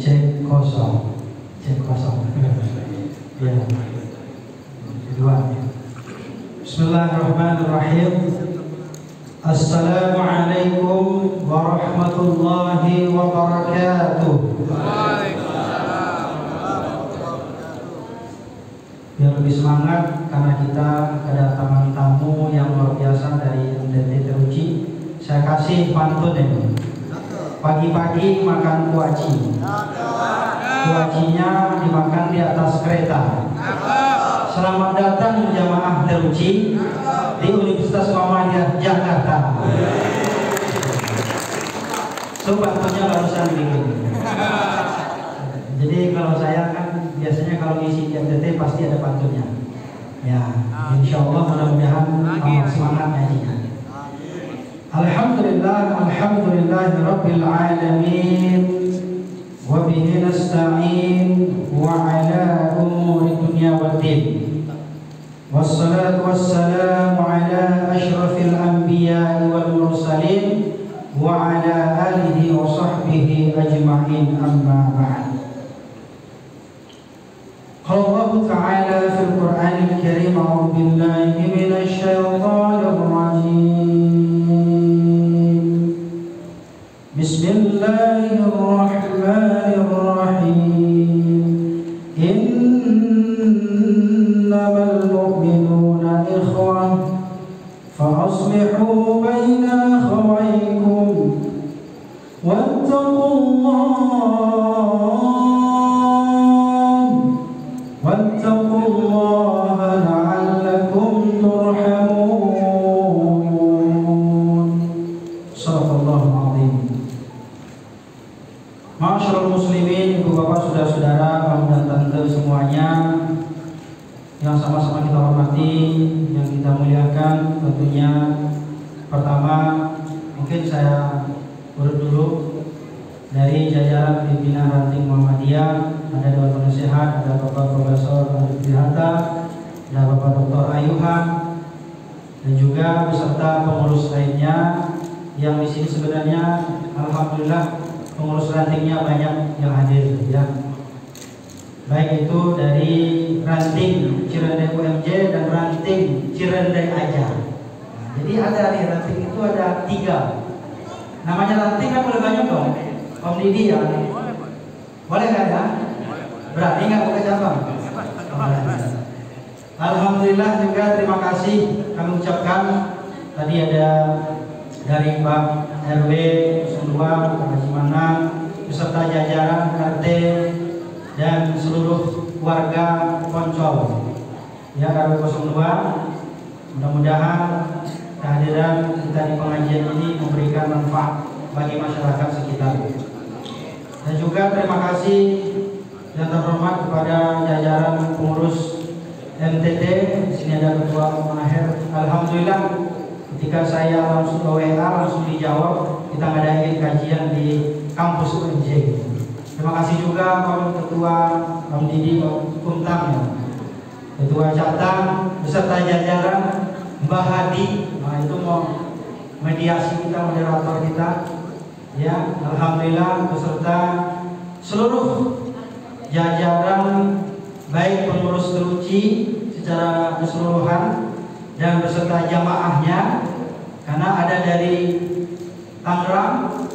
Cek kosong. Ya. Kedua. Bismillahirrahmanirrahim. Assalamualaikum warahmatullahi wabarakatuh. Biar lebih semangat karena kita kedatangan tamu yang luar biasa dari MDT Teruji. Saya kasih pantun ini. Pagi-pagi makan kuaci. Kuacinya dimakan di atas kereta. Selamat datang jamaah Teruji di Universitas Muhammadiyah Jakarta. So pantunnya barusan bikin. Jadi kalau saya kan biasanya kalau ngisi di MDT pasti ada pantunnya. Ya, insya Allah mudah-mudahan semangat nyanyinya. Alhamdulillah Rabbil Alamin. Wa bihi nasta'in wa ala umuri dunya waddin. Wassalatu wassalamu ala ashrafil anbiya'i wal mursalin wa ala alihi wa sahbihi ajma'in, amma ba'd. Qala Allah Ta'ala fil Qur'anil Karim, a'udzu billahi minasy syaithanir rajim. Bismillahirrahmanirrahim. Innamal mu'minuna ikhwah fa aslihu baina akhawaykum wattaqullaha la'allakum turhamun. Shadaqallahul azim. Ma'asyiral muslimin, ibu bapak, saudara-saudara, om dan tante semuanya yang sama-sama kita hormati, yang kita muliakan. Tentunya pertama mungkin saya urut dulu dari jajaran pimpinan ranting Muhammadiyah. Ada Dewan Penasehat, ada Bapak Profesor Arif Dirhata, ada Bapak Dr. Ayuhan, dan juga beserta pengurus lainnya yang di sini. Sebenarnya alhamdulillah pengurus rantingnya banyak yang hadir, ya. Baik itu dari ranting Cirendai UMJ dan ranting Cirendai aja. Nah, jadi ada nih ranting itu ada 3. Namanya ranting kan boleh banyak dong. Om Didi ya. Boleh nggak ya? Berani nggak buka cabang? Alhamdulillah juga terima kasih kami ucapkan. Tadi ada dari Pak RW 02, Pak Haji Manang, beserta jajaran RT dan seluruh warga Poncol, ya, RW 02. Mudah-mudahan kehadiran kita di pengajian ini memberikan manfaat bagi masyarakat sekitar. Dan juga terima kasih yang terhormat kepada jajaran pengurus MTT. Di sini ada Ketua Maher. Alhamdulillah ketika saya langsung ke WA langsung dijawab, kita ngadain kajian di kampus UNJ. Terima kasih juga Ketua Om Didi Kumtang, ya, Ketua Cabang beserta jajaran, Mbah Hadi. Nah, itu mau mediasi kita, moderator kita, ya. Alhamdulillah beserta seluruh jajaran baik pengurus Teruji secara keseluruhan dan beserta jamaahnya, karena ada dari Tangerang,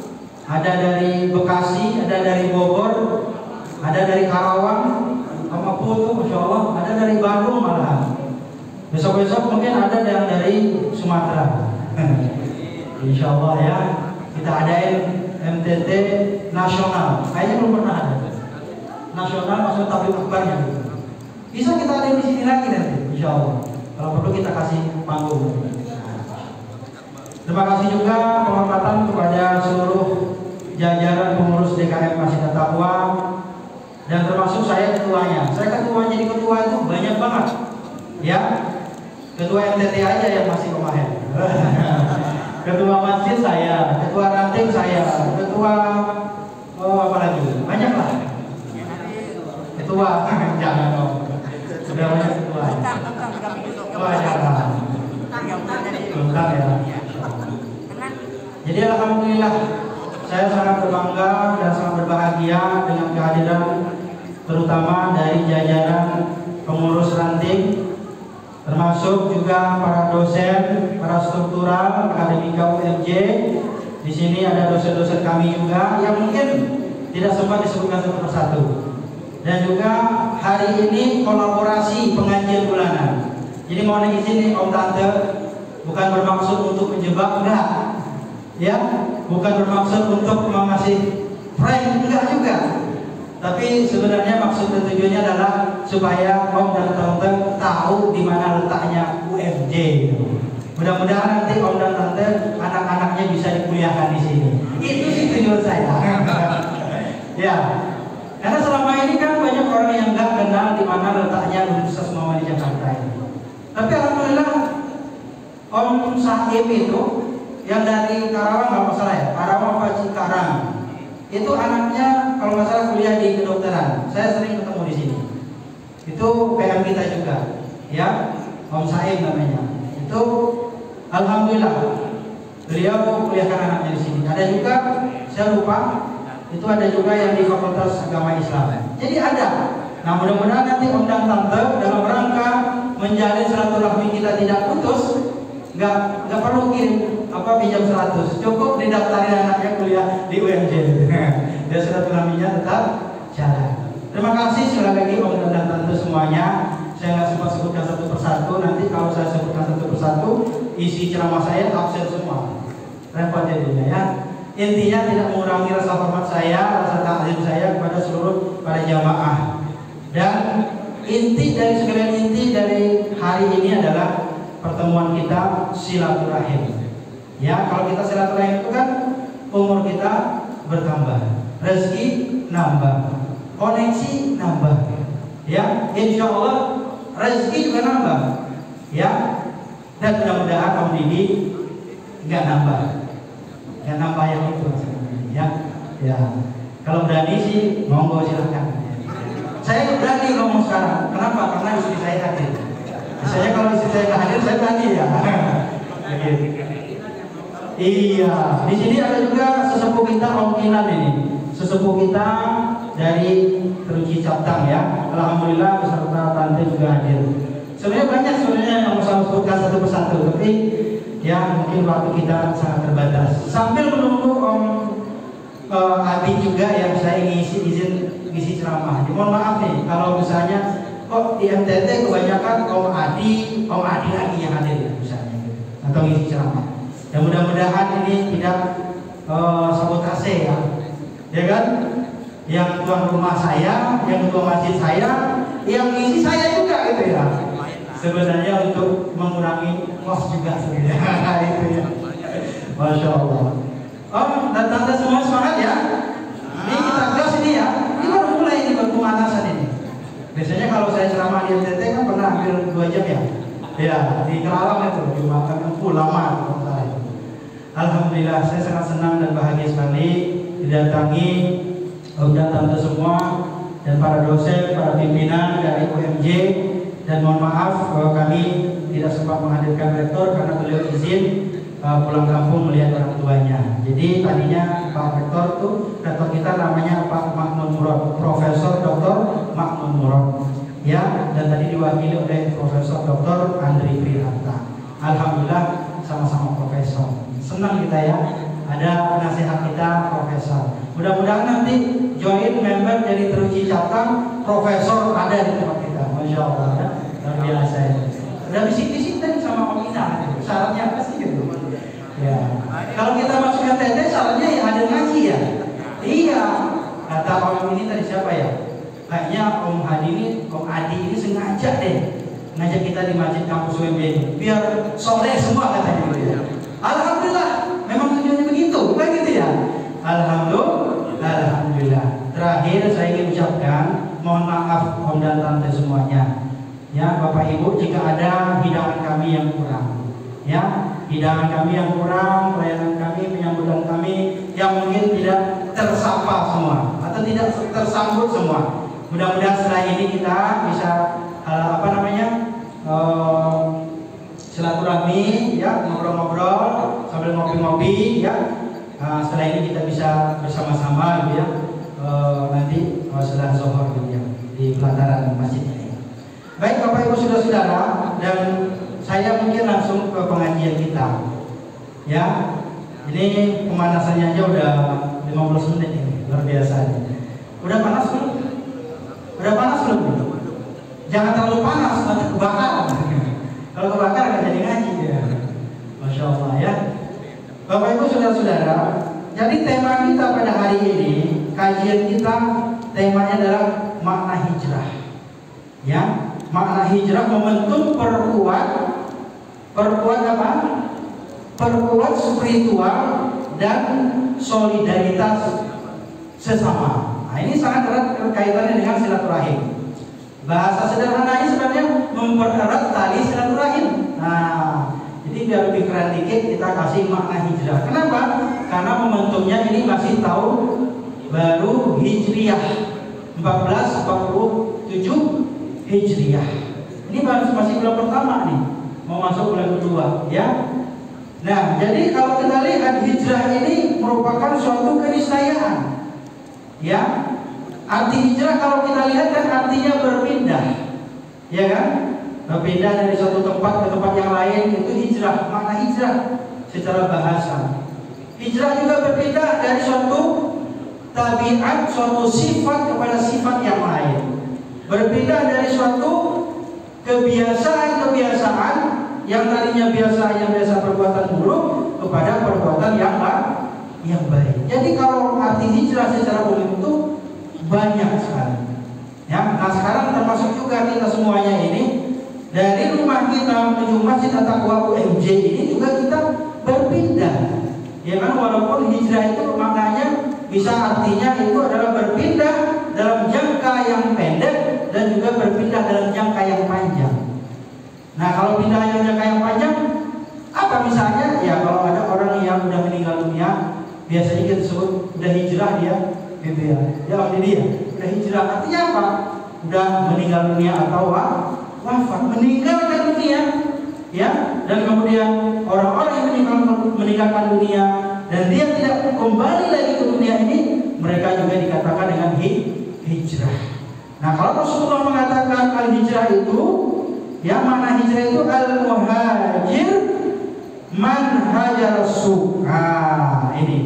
ada dari Bekasi, ada dari Bogor, ada dari Karawang, Maputo tuh, Masya Allah, ada dari Bandung malahan. Besok-besok mungkin ada yang dari Sumatera. Insya Allah, ya, kita adain MTT nasional. Kayaknya belum pernah ada. Nasional maksudnya tablik akbarnya. Bisa kita adain di sini lagi nanti, Insya Allah. Kalau perlu kita kasih panggung. Terima kasih juga penghormatan kepada seluruh jajaran pengurus DKM Masjidat Taqwa, dan termasuk saya ketuanya. Saya ketua, jadi ketua itu banyak banget, ya. Ketua MTT aja yang masih kemarin. Ketua masjid saya, ketua ranting saya, ketua apa lagi? Banyak lah. Ketua, jangan dong. Sudah banyak ketua. Ketua jangan. Tentang ya. Jadi alhamdulillah saya sangat berbangga dan sangat berbahagia dengan kehadiran terutama dari jajaran pengurus ranting, termasuk juga para dosen, para struktural, akademika UMJ. Di sini ada dosen-dosen kami juga yang mungkin tidak sempat disebutkan satu persatu. Dan juga hari ini kolaborasi pengajian bulanan. Jadi mohon izin nih Om Tante, bukan bermaksud untuk menjebak, enggak. Ya, bukan bermaksud untuk mengasih prank, enggak juga. Tapi sebenarnya maksud dan tujuannya adalah supaya Om dan Tante tahu di mana letaknya UMJ. Mudah-mudahan nanti Om dan Tante anak-anaknya bisa dikuliahkan di sini. Itu sih tujuan saya. Ya, karena selama ini kan banyak orang yang nggak kenal di mana letaknya Universitas Muhammadiyah di Jakarta ini. Tapi alhamdulillah Om Saim itu yang dari Karawang, nggak masalah ya, Karawang apa Cikarang, itu anaknya kalau nggak salah kuliah di kedokteran. Saya sering ketemu di sini. Itu PM kita juga, ya, Om Saim namanya. Itu alhamdulillah beliau kuliahkan anaknya di sini. Ada juga, saya lupa, itu ada juga yang di Fakultas Agama Islam. Jadi ada. Nah mudah-mudahan nanti Om dan Tante dalam rangka menjalin silaturahmi kita tidak putus, nggak perlu kirim pinjam 100, cukup didaftarin anaknya kuliah di UMJ. Dan silaturahminya tetap jalan. Terima kasih sekali lagi Om dan Tante semuanya. Saya nggak sempat sebutkan satu persatu. Nanti kalau saya sebutkan satu persatu, isi ceramah saya absen semua. Repot jadinya ya. Intinya tidak mengurangi rasa hormat saya, rasa takzim saya kepada seluruh para jamaah. Dan inti dari hari ini adalah pertemuan kita silaturahim. Ya, kalau kita silaturahim itu kan umur kita bertambah, rezeki nambah, koneksi nambah. Ya, insya Allah rezeki juga nambah. Ya, dan mudah-mudahan Om Didi nggak nambah yang itu ya. Ya, kalau berani sih monggo silakan. Saya berani ngomong sekarang. Kenapa? Karena istri saya hadir. Biasanya kalau istri saya nggak hadir, saya berani ya. Iya, di sini ada juga sesepuh kita Om Kinan ini, sesepuh kita dari Teruji Captang ya. Alhamdulillah beserta Tante juga hadir. Sebenarnya banyak yang saya sebutkan satu persatu, tapi ya mungkin waktu kita sangat terbatas. Sambil menunggu Om Abi juga yang saya ngisi ceramah. Mohon maaf nih kalau misalnya kok di NTT kebanyakan Om Adi lagi yang hadir misalnya atau ngisi ceramah. Ya mudah-mudahan ini tidak sabotase ya kan? Yang tuan rumah saya, yang ketua masjid saya, yang ngisi saya juga gitu ya. Sebenarnya untuk mengurangi kos juga sebenarnya itu ya. Masya Allah. Om dan Tante semua semangat ya. Ini kita gas ini ya. Ini baru mulai ini pemanasan ini. Biasanya kalau saya ceramah di NTT kan pernah hampir 2 jam ya. Ya di Kerawang itu di makan lama. Alhamdulillah saya sangat senang dan bahagia sekali didatangi Om dan Tante semua dan para dosen, para pimpinan dari UMJ. Dan mohon maaf kami tidak sempat menghadirkan rektor karena beliau izin pulang kampung melihat orang tuanya. Jadi tadinya Pak Rektor tuh, rektor kita namanya Pak Makmun Murad, Profesor Dr. Makmun Murad. Ya, dan tadi diwakili oleh Profesor Dr. Andri Priharta. Alhamdulillah sama-sama profesor. Senang kita ya, ada penasihat kita profesor. Mudah-mudahan nanti join member dari Teruji Captang, profesor ada di tempat kita. Masya Allah ya, luar biasa ya. Udah bisik-bisik tadi sama Om Ina, syaratnya apa sih gitu? Ya, kalau kita masuk NTT syaratnya ya ada ngaji ya. Iya, kata Om ini tadi siapa ya? Kayaknya Om Adi ini sengaja deh ngajak kita di masjid kampus UMB ini, biar soleh semua katanya gitu ya. Alhamdulillah, memang tujuannya begitu, bukan gitu ya? Alhamdulillah. Terakhir saya ingin ucapkan mohon maaf Om dan Tante semuanya. Ya, Bapak Ibu, jika ada hidangan kami yang kurang, ya, hidangan kami yang kurang, pelayanan kami, penyambutan kami yang mungkin tidak tersapa semua atau tidak tersambut semua. Mudah-mudahan setelah ini kita bisa silaturahmi, ya, ngobrol-ngobrol sambil ngopi-ngopi, ya. setelah ini kita bisa bersama-sama gitu ya, nanti setelah zuhur gitu ya, di pelataran masjid ini. Baik Bapak Ibu Saudara-saudara, dan saya mungkin langsung ke pengajian kita. Ya, ini pemanasannya aja udah 15 menit ini, luar biasa. Udah panas belum? Udah panas belum? Jangan terlalu panas, nanti kebakar. Kalau kebakar nggak jadi ngaji ya. Masya Allah ya. Bapak Ibu Saudara-saudara, jadi tema kita pada hari ini, kajian kita temanya adalah makna hijrah. Ya, makna hijrah momentum perkuat apa? Perkuat spiritual dan solidaritas sesama. Nah, ini sangat erat kaitannya dengan silaturahim. Bahasa sederhananya sebenarnya mempererat tali silaturahim. Nah, jadi biar lebih keren dikit kita kasih makna hijrah. Kenapa? Karena momentumnya ini masih tahun baru Hijriah 1447 Hijriah. Ini masih bulan pertama nih, mau masuk bulan kedua ya. Nah, jadi kalau kita lihat hijrah ini merupakan suatu keniscayaan. Ya, arti hijrah kalau kita lihat kan artinya berpindah, ya kan? Berpindah dari suatu tempat ke tempat yang lain, itu hijrah. Makna hijrah secara bahasa. Hijrah juga berpindah dari suatu tabiat, suatu sifat kepada sifat yang lain. Berpindah dari suatu kebiasaan yang tadinya biasa perbuatan buruk kepada perbuatan yang baik. Jadi kalau arti hijrah secara umum itu banyak sekali. Ya, nah sekarang termasuk juga kita semuanya ini dari rumah kita menuju Masjid At-Taqwa UMJ ini juga kita berpindah. Ya kan, walaupun hijrah itu maknanya bisa artinya itu adalah berpindah dalam jangka yang pendek dan juga berpindah dalam jangka yang panjang. Nah, kalau pindah dalam jangka yang panjang apa misalnya? Ya kalau ada orang yang udah meninggal dunia, biasanya kita sebut udah hijrah dia, gitu ya. Ya dia udah hijrah, artinya apa? Udah meninggal dunia atau wafat, meninggalkan dunia, ya. Dan kemudian orang-orang yang meninggalkan dunia dan dia tidak kembali lagi ke dunia ini, mereka juga dikatakan dengan hijrah. Nah, kalau Rasulullah mengatakan al-hijrah itu, ya, makna hijrah itu al-muhajir man hajar su'. Ini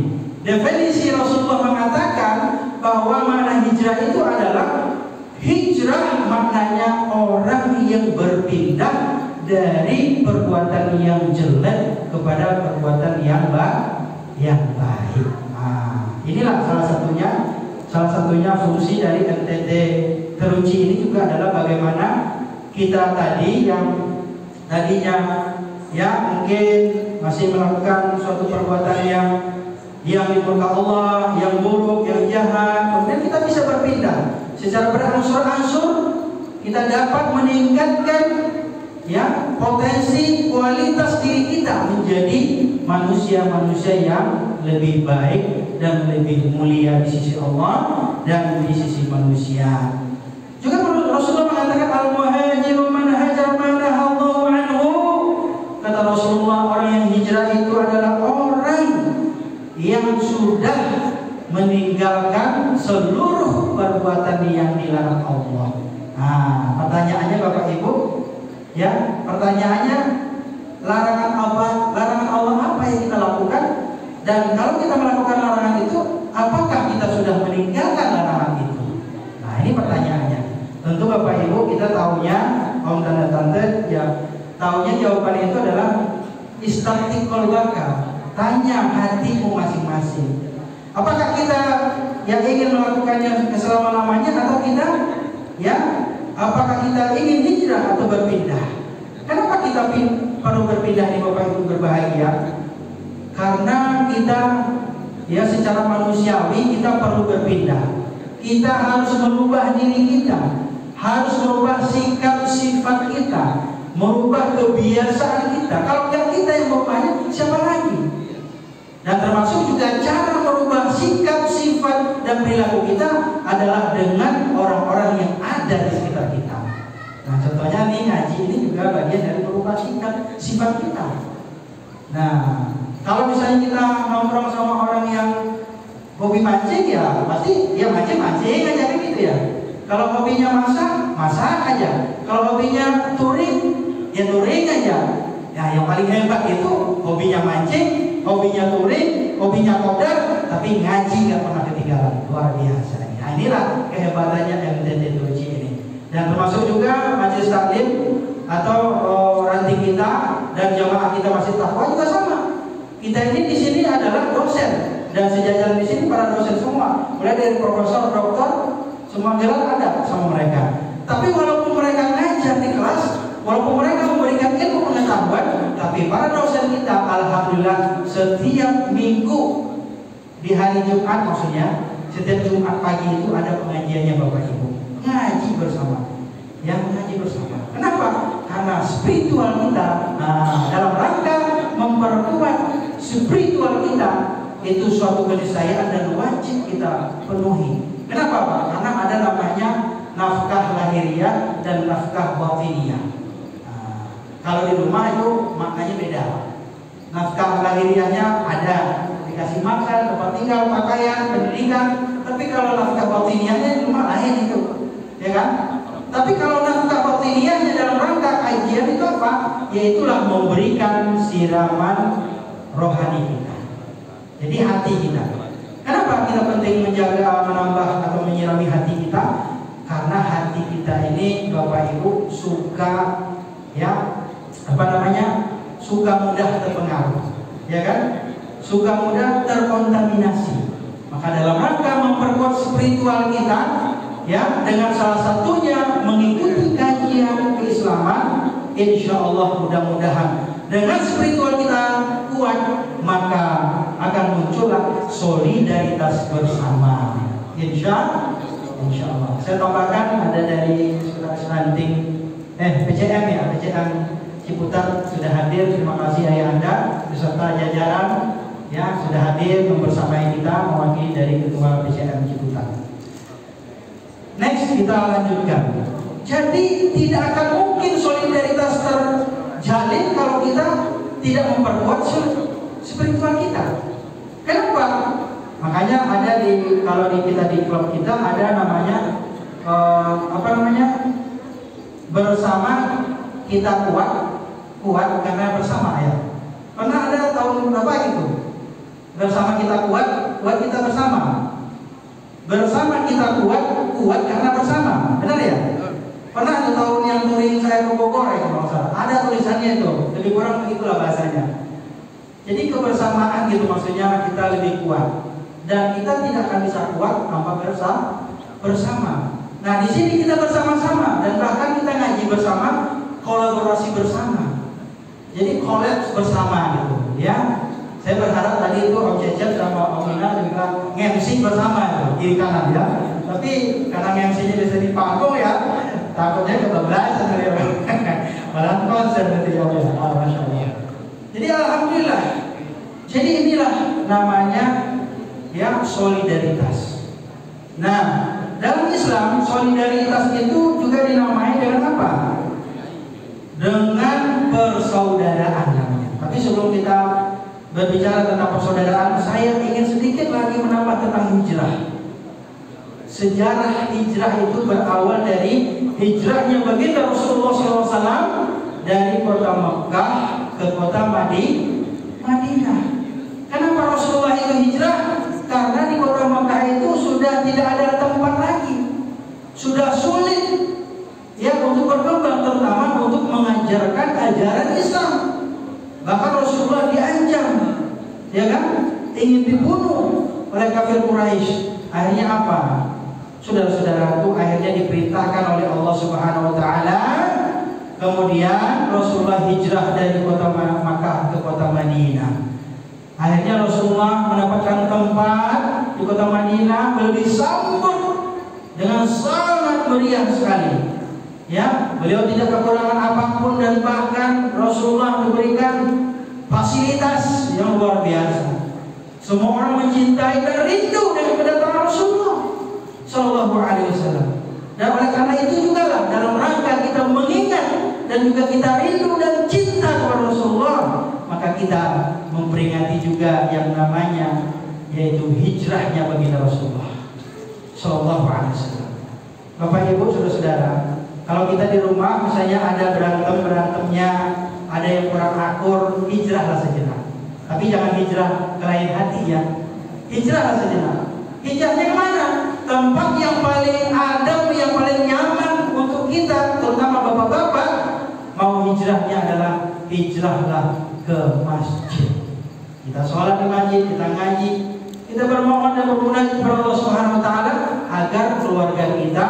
definisi Rasulullah mengatakan bahwa makna hijrah itu adalah hijrah, maknanya orang yang berpindah dari perbuatan yang jelek kepada perbuatan yang baik. Nah, inilah salah satunya fungsi dari NTT Teruji ini juga adalah bagaimana kita tadi yang tadinya ya mungkin masih melakukan suatu perbuatan yang dimurka Allah, yang buruk, yang jahat, kemudian kita bisa berpindah secara berangsur-angsur, kita dapat meningkatkan ya potensi kualitas diri kita menjadi manusia-manusia yang lebih baik dan lebih mulia di sisi Allah dan di sisi manusia. Juga Rasulullah mengatakan al-muhajiru man hajar ma nahallahu anhu. Kata Rasulullah, orang yang hijrah itu adalah orang yang sudah meninggalkan seluruh perbuatan yang dilarang Allah. Nah, pertanyaannya Bapak Ibu, ya, pertanyaannya larangan apa? Larangan Allah apa yang kita lakukan? Dan kalau kita melakukan larangan itu, apakah kita sudah meninggalkan larangan itu? Nah, ini pertanyaannya. Tentu Bapak Ibu kita tahunya, om dan tante, ya, tahunya jawabannya itu adalah istafti qalbaka. Tanya hatimu masing-masing. Apakah kita yang ingin melakukannya selama-lamanya atau kita, ya, apakah kita ingin hijrah atau berpindah? Kenapa kita perlu berpindah nih Bapak Ibu berbahagia? Karena kita, ya, secara manusiawi kita perlu berpindah. Kita harus merubah diri kita, harus merubah sikap sifat kita, merubah kebiasaan kita. Kalau kita yang merubahnya, siapa lagi? Dan termasuk juga cara merubah sikap, sifat, dan perilaku kita adalah dengan orang-orang yang ada di sekitar kita. Nah, contohnya nih, ngaji ini juga bagian dari merubah sikap, sifat kita. Nah, Kalau misalnya kita nongkrong sama orang yang hobi mancing, ya pasti dia mancing aja kan gitu ya. Kalau hobinya masak aja. Kalau hobinya touring, ya touring aja. Ya yang paling hebat itu hobinya mancing, hobinya touring, hobinya kodar, tapi ngaji nggak pernah ketinggalan. Luar biasa. Nah inilah kehebatannya MT7C ini. Dan termasuk juga majelis taklim atau ranting kita dan jamaah kita masih takwa juga sama. Kita ini di sini adalah dosen dan sejajaran di sini para dosen semua, mulai dari profesor, doktor, semua gelar ada sama mereka. Tapi walaupun mereka ngajar di kelas, walaupun mereka memberikan ilmu pengetahuan, tapi para dosen kita alhamdulillah setiap minggu di hari Jumat, maksudnya setiap Jumat pagi itu ada pengajiannya Bapak Ibu, ngaji bersama. Yang ngaji bersama. Kenapa? Karena spiritual kita, dalam rangka memperkuat spiritual kita, itu suatu keniscayaan dan wajib kita penuhi. Kenapa Pak? Karena ada namanya nafkah lahiriah dan nafkah batiniyah. Kalau di rumah itu maknanya beda. Nafkah lahiriahnya ada, dikasih makan, tempat tinggal, pakaian, pendidikan. Tapi kalau nafkah batiniyahnya di rumah lain itu, ya kan? Tapi kalau nafkah batiniyahnya dalam rangka kajian itu apa? Yaitulah memberikan siraman rohani kita. Jadi hati kita. Kenapa kita penting menjaga, menambah atau menyirami hati kita? Karena hati kita ini Bapak Ibu suka, ya, suka mudah terpengaruh, ya kan? Suka mudah terkontaminasi. Maka dalam rangka memperkuat spiritual kita, ya, dengan salah satunya mengikuti kajian keislaman, insya Allah mudah-mudahan dengan spiritual kita kuat, maka akan muncullah solidaritas bersama. Insya Allah. Saya tambahkan ada dari saudara seranting PCM ya, PCM Ciputat sudah hadir. Terima kasih ayah anda beserta jajaran ya sudah hadir membersamai kita mewakili dari ketua PCM Ciputat. Next kita lanjutkan. Jadi tidak akan mungkin solidaritas terjalin kalau kita tidak memperkuat spiritual kita. Kenapa? Makanya ada kalau kita di klub kita ada namanya bersama kita kuat karena bersama ya. Pernah ada tahun berapa gitu? Bersama kita kuat kita bersama. Bersama kita kuat karena bersama. Benar ya? Pernah ada tahun yang touring saya ke Bogor ya kalau salah. Ada tulisannya itu. Lebih kurang begitulah bahasanya. Jadi kebersamaan gitu maksudnya kita lebih kuat. Dan kita tidak akan bisa kuat tanpa bersama. Nah di sini kita bersama-sama dan bahkan kita ngaji bersama, kolaborasi bersama. Jadi kolaps bersama gitu, ya. Saya berharap tadi itu Om Cecep sama Om Ina juga nge-MC bersama itu, kiri kanan ya. Tapi karena nge-MC-nya bisa di panggung ya, takutnya kebablasan ya. Malah konser nanti ya. Masya Allah. Jadi alhamdulillah. Jadi inilah namanya ya solidaritas. Nah, dalam Islam solidaritas itu juga dinamai dengan apa? Dengan persaudaraan namanya. Tapi sebelum kita berbicara tentang persaudaraan, saya ingin sedikit lagi menambah tentang hijrah. Sejarah hijrah itu berawal dari hijrahnya baginda Rasulullah SAW dari kota Mekah ke kota Madinah. Kenapa Rasulullah itu hijrah? Karena di kota Mekah itu sudah tidak ada tempat lagi, sudah sulit ya untuk berkembang, terutama untuk mengajarkan ajaran Islam. Bahkan Rasulullah diancam, ya kan, ingin dibunuh oleh kafir Quraisy. Akhirnya apa? Saudara-saudaraku, akhirnya diperintahkan oleh Allah Subhanahu Wa Taala. Kemudian Rasulullah hijrah dari kota Makkah ke kota Madinah. Akhirnya Rasulullah mendapatkan tempat di kota Madinah, beliau disambut dengan sangat meriah sekali. Ya, beliau tidak kekurangan apapun dan bahkan Rasulullah diberikan fasilitas yang luar biasa. Semua orang mencintai dan rindu dengan kedatangan Rasulullah Sallallahu Alaihi Wasallam. Dan oleh karena itu juga lah dalam rangka kita mengingat dan juga kita rindu dan cinta kepada Rasulullah, maka kita memperingati juga yang namanya yaitu hijrahnya baginda Rasulullah Shallallahu Alaihi Wasallam. Bapak Ibu saudara-saudara, kalau kita di rumah misalnya ada berantemnya, ada yang kurang akur, hijrahlah sejenak. Tapi jangan hijrah ke lain hati ya. Hijrahlah sejenak. Hijrahnya kemana? Tempat yang paling adem, yang paling nyaman untuk kita, terutama bapak-bapak. Mau hijrahnya adalah hijrahlah ke masjid. Kita sholat di masjid, kita ngaji, kita bermohon dan bermunajat kepada Allah Subhanahu Wa Taala agar keluarga kita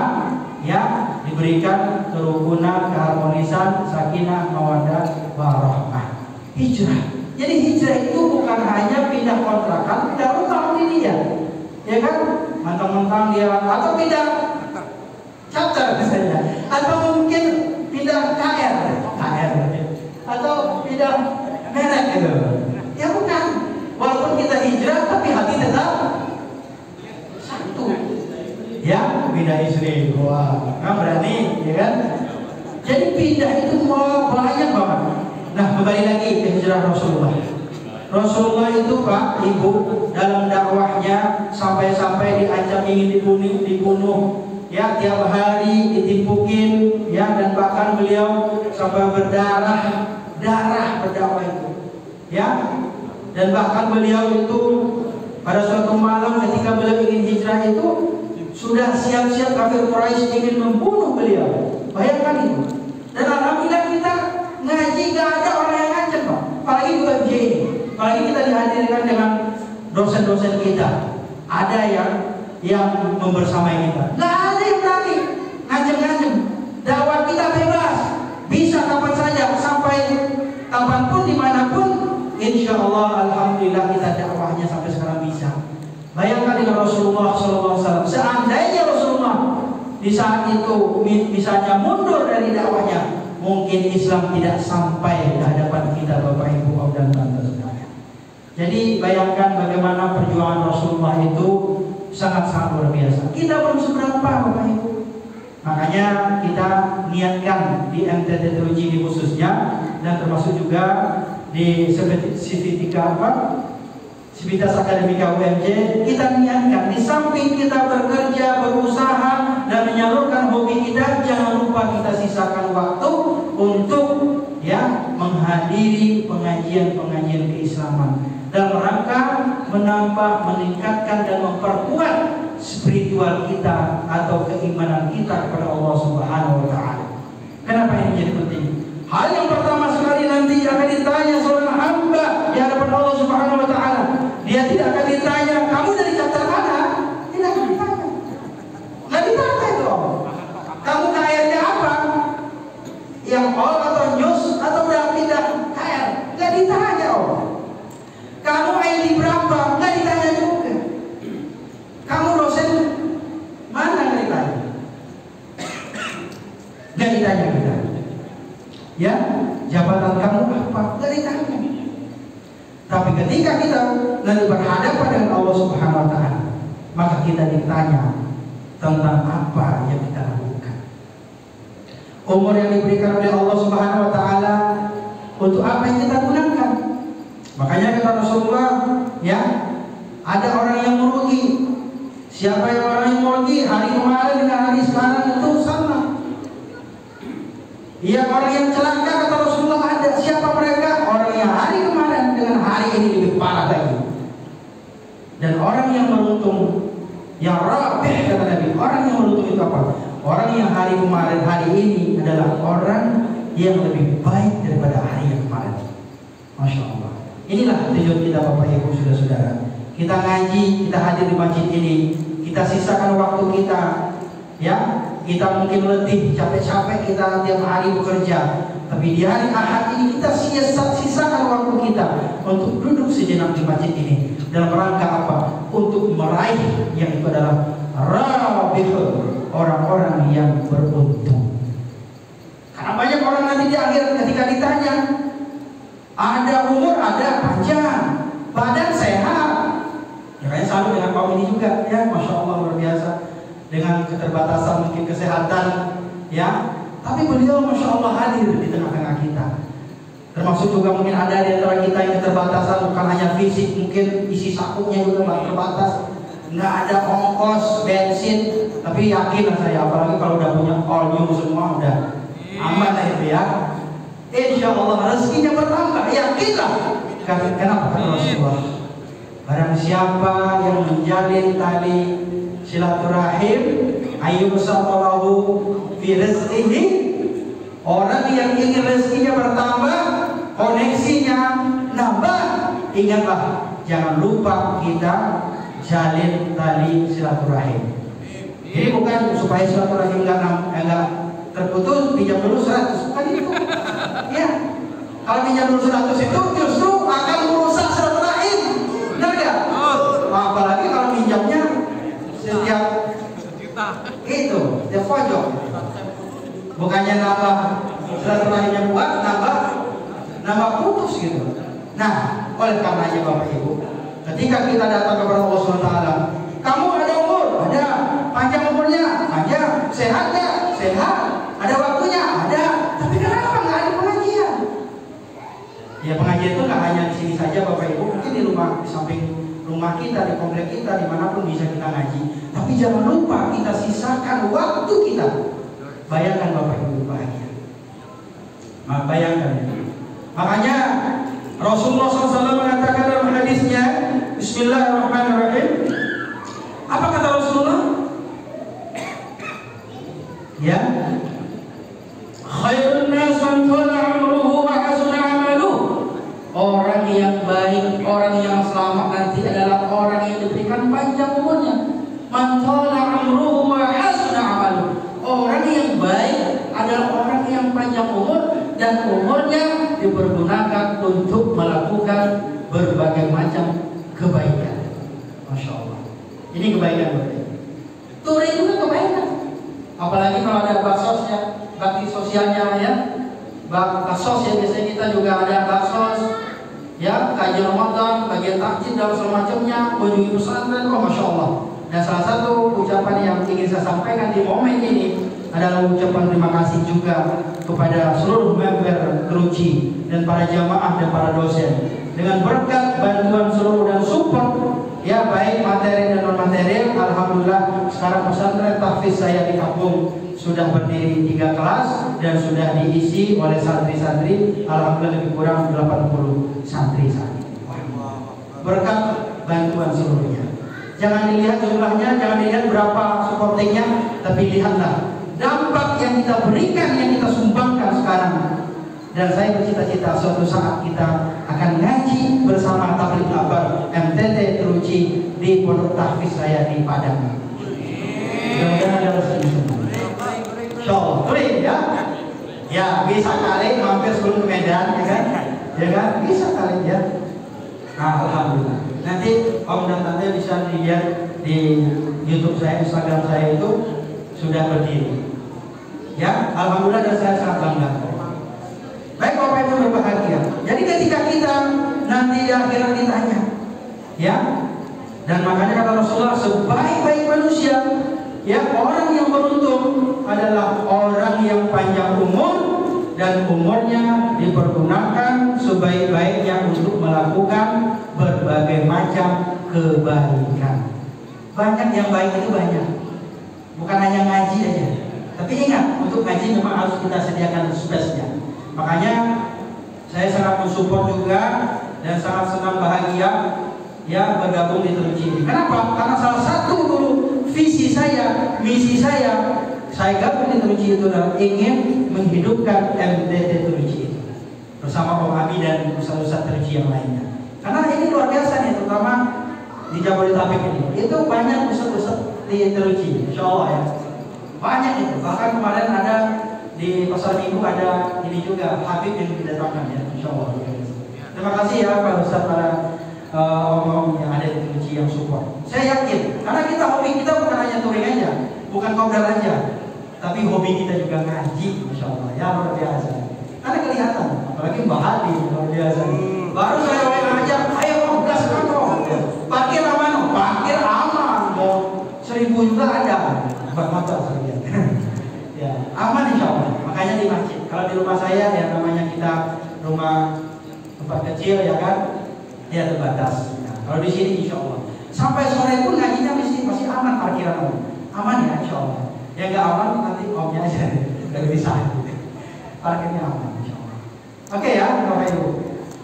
ya diberikan kerukunan, keharmonisan, sakinah, mawaddah, warahmah. Hijrah. Jadi hijrah itu bukan hanya pindah kontrakan, pindah rumah ini ya kan? Mentang-mentang dia atau pindah chapter misalnya, atau mungkin pindah KR atau pindah merek gitu. Ya bukan. Walaupun kita hijrah, tapi hati tetap satu. Ya, pindah istri, wah, nggak berani, ya kan? Jadi pindah itu mau banyak banget. Nah, kembali lagi ke hijrah Rasulullah. Rasulullah itu Pak, Ibu, dalam dakwahnya sampai-sampai diancam ingin dibunuh, ya tiap hari ditimpukin, ya dan bahkan beliau sampai berdarah berdakwah itu, ya. Dan bahkan beliau itu pada suatu malam ketika beliau ingin hijrah itu sudah siap-siap kafir Quraisy ingin membunuh beliau. Bayangkan itu. Dan alhamdulillah kita ngaji gak ada orang yang ngancam Pak. Apalagi di UMJ ini. Apalagi kita dihadirkan dengan dosen-dosen kita. Ada yang membersamai kita. Gak ada yang berani ngancam-ngancam. Dakwah kita bebas. Bisa kapan saja sampai kapanpun dimanapun. Insya Allah, alhamdulillah kita dakwahnya sampai sekarang bisa. Bayangkan dengan Rasulullah SAW. Seandainya Rasulullah di saat itu misalnya mundur dari dakwahnya, mungkin Islam tidak sampai ke hadapan kita Bapak Ibu dan Tante sekalian. Jadi bayangkan bagaimana perjuangan Rasulullah itu sangat-sangat luar biasa. Kita belum seberapa Bapak Ibu. Makanya kita niatkan di MTT Teruji khususnya dan termasuk juga di Sivitas Akademika UMJ, kita niatkan di samping kita bekerja, berusaha dan menyalurkan hobi kita, jangan lupa kita sisakan waktu untuk ya menghadiri pengajian-pengajian keislaman dalam rangka menambah, meningkatkan dan memperkuat spiritual kita atau keimanan kita kepada Allah Subhanahu wa Ta'ala. Kenapa ini jadi penting? Hal yang pertama sekali nanti akan ditanya seorang hamba di hadapan Allah Subhanahu wa Ta'ala. Dia tidak akan ditanya, kamu dari chapter mana? Tidak akan ditanya. Nggak ditanya itu. Kamu KR-nya apa? Yang all atau news atau udah pindah KR? Nggak ditanya. Kamu ID berapa? Nggak ditanya juga. Kamu dosen mana? Nggak ditanya. Nggak ditanya kita. Ya, jabatan kamu apa? Nggak ditanya. Tapi ketika kita nanti berhadapan dengan Allah Subhanahu wa Ta'ala, maka kita ditanya tentang apa yang kita lakukan. Umur yang diberikan oleh Allah Subhanahu wa Ta'ala untuk apa yang kita gunakan. Makanya kata Rasulullah, ya, ada orang yang merugi. Siapa yang orang yang merugi? Hari kemarin dengan hari sekarang itu sama. Yang orang yang celaka kata Rasulullah ada. Siapa mereka? Orang yang hari kemarin dengan hari ini lebih parah lagi. Dan orang yang beruntung, yang rabih kata Nabi, orang yang beruntung itu apa? Orang yang hari kemarin, hari ini adalah orang yang lebih baik daripada hari yang kemarin. Masya Allah. Inilah tujuan kita Bapak Ibu Saudara-saudara. Kita ngaji, kita hadir di masjid ini, kita sisakan waktu kita, ya. Kita mungkin letih, capek-capek kita tiap hari bekerja. Tapi di hari Ahad ini kita sisakan waktu kita untuk duduk sejenak di masjid ini. Dalam rangka apa? Untuk meraih yang itu adalah rabihun, orang-orang yang beruntung. Karena banyak orang nanti di akhir ketika ditanya, ada umur, ada panjang, badan sehat. Ya kayak selalu dengan kaum ini juga, ya Masya Allah luar biasa. Dengan keterbatasan mungkin kesehatan, ya. Tapi beliau Masya Allah hadir di tengah-tengah kita. Termasuk juga mungkin ada di antara kita yang keterbatasan, bukan hanya fisik, mungkin isi sakunya juga terbatas, nggak ada ongkos bensin. Tapi yakin saya, apalagi kalau udah punya all new semua, udah aman lah itu ya. Insya Allah rezekinya bertambah, yakinlah. Kenapa? Kata Rasulullah, barang siapa yang menjalin tali silaturahim, ayyusalahu fi rizqihi, orang yang ingin rezekinya bertambah, koneksinya nambah, ingatlah, jangan lupa kita jalin tali silaturahim. Jadi bukan supaya silaturahim enggak terputus, pinjam dulu 100, bukan itu. Ya, kalau pinjam dulu 100 itu justru akan merusak silaturahim, benar nggak? Apalagi kalau pinjamnya setiap itu, setiap pojok. Bukannya nambah silaturahimnya kuat, nambah putus gitu. Nah, oleh karenanya Bapak Ibu, ketika kita datang kepada Allah SWT, kamu ada umur, ada, panjang umurnya, panjang, sehat nggak? Sehat, ada waktunya, ada. Tapi kenapa nggak ada pengajian? Ya pengajian itu nggak hanya di sini saja Bapak Ibu, mungkin di rumah, di samping rumah kita, di komplek kita, dimanapun bisa kita ngaji. Tapi jangan lupa kita sisakan waktu kita. Bayangkan Bapak Ibu bahagia. Bayangkan ya. Makanya Rasulullah SAW mengatakan dalam hadisnya, Bismillahirrahmanirrahim. Apa kata Rasulullah? Ya, khairun nas man tala umruhu wa hasuna amaluhu. Orang yang baik, orang yang selamat nanti adalah orang yang diberikan panjang umurnya. Man tala umruhu wa hasuna amaluhu. Orang yang baik adalah orang yang panjang umur dan umurnya dipergunakan untuk melakukan berbagai macam kebaikan. Masya Allah. Ini kebaikan Bapak. Turi juga kebaikan. Apalagi kalau ada baksosnya, bakti sosialnya ya. Baksos ya, biasanya kita juga ada baksos ya, kajian Ramadan, bagian takjil dan semacamnya, kunjungi pesantren. Oh Masya Allah. Dan salah satu ucapan yang ingin saya sampaikan di momen ini adalah ucapan terima kasih juga kepada seluruh member Teruji dan para jamaah dan para dosen. Dengan berkat bantuan seluruh dan support ya, baik materi dan non materi, alhamdulillah sekarang pesantren tahfiz saya di kampung sudah berdiri 3 kelas dan sudah diisi oleh santri-santri, alhamdulillah lebih kurang 80 santri saat ini. Berkat bantuan seluruhnya. Jangan dilihat jumlahnya, jangan dilihat berapa supportingnya, tapi lihatlah dampak yang kita berikan, yang kita sumbangkan sekarang. Dan saya bercita-cita suatu saat kita akan ngaji bersama tabligh akbar MTT Teruji di pondok tahfiz saya di Padang. Mudah-mudahan ada rezeki semua. Insyaallah, boleh ya? Ya bisa kali mampir sebelum ke Medan, ya kan? Ya kan? Bisa kali ya. Nah, alhamdulillah. Nanti Om dan Tante bisa dilihat di YouTube saya, Instagram saya itu sudah berdiri. Ya, alhamdulillah, dan saya sangat bangga. Baik Bapak Ibu berbahagia. Jadi ketika kita nanti di akhirat ditanya, ya, dan makanya kata Rasulullah, sebaik-baik manusia, ya, orang yang beruntung adalah orang yang panjang umur dan umurnya dipergunakan sebaik-baiknya untuk melakukan berbagai macam kebaikan. Banyak yang baik itu banyak, bukan hanya ngaji aja. Tapi ingat, untuk ngaji memang harus kita sediakan space-nya. Makanya saya sangat mensupport juga dan sangat senang bahagia ya bergabung di Teruji ini. Kenapa? Karena salah satu dulu visi saya, misi saya gabung di Teruji itu adalah ingin menghidupkan MTT Teruji bersama Om Abi dan ustaz-ustaz Teruji yang lainnya. Karena ini luar biasa nih, terutama di Jabodetabek ini. Itu banyak ustaz-ustaz di Teruji, insya Allah ya. Banyak itu. Bahkan kemarin ada di pasar Minggu ada ini juga Habib yang didatangkan ya, insya Allah. Terima kasih ya Pak Ustaz, para om-om yang ada di Teruji yang support. Saya yakin, karena kita hobi kita bukan hanya touring aja, bukan kopdar aja, tapi hobi kita juga ngaji, insya Allah ya, luar biasa. Karena kelihatan, apalagi Mbak Hadi luar biasa. Baru saya ngajak, ayo om gas kantor, parkir aman, parkir aman, mau 1000 juga ada, buat motor sekalian. Ya, aman insya Allah. Makanya di masjid. Kalau di rumah saya ya namanya kita rumah tempat kecil ya kan, ya terbatas. Nah, kalau di sini insya Allah sampai sore pun ngajinya masih aman parkiran aman ya insya Allah. Yang nggak aman nanti omnya aja nggak bisa. Parkirnya aman insya Allah. Oke ya Bapak Ibu.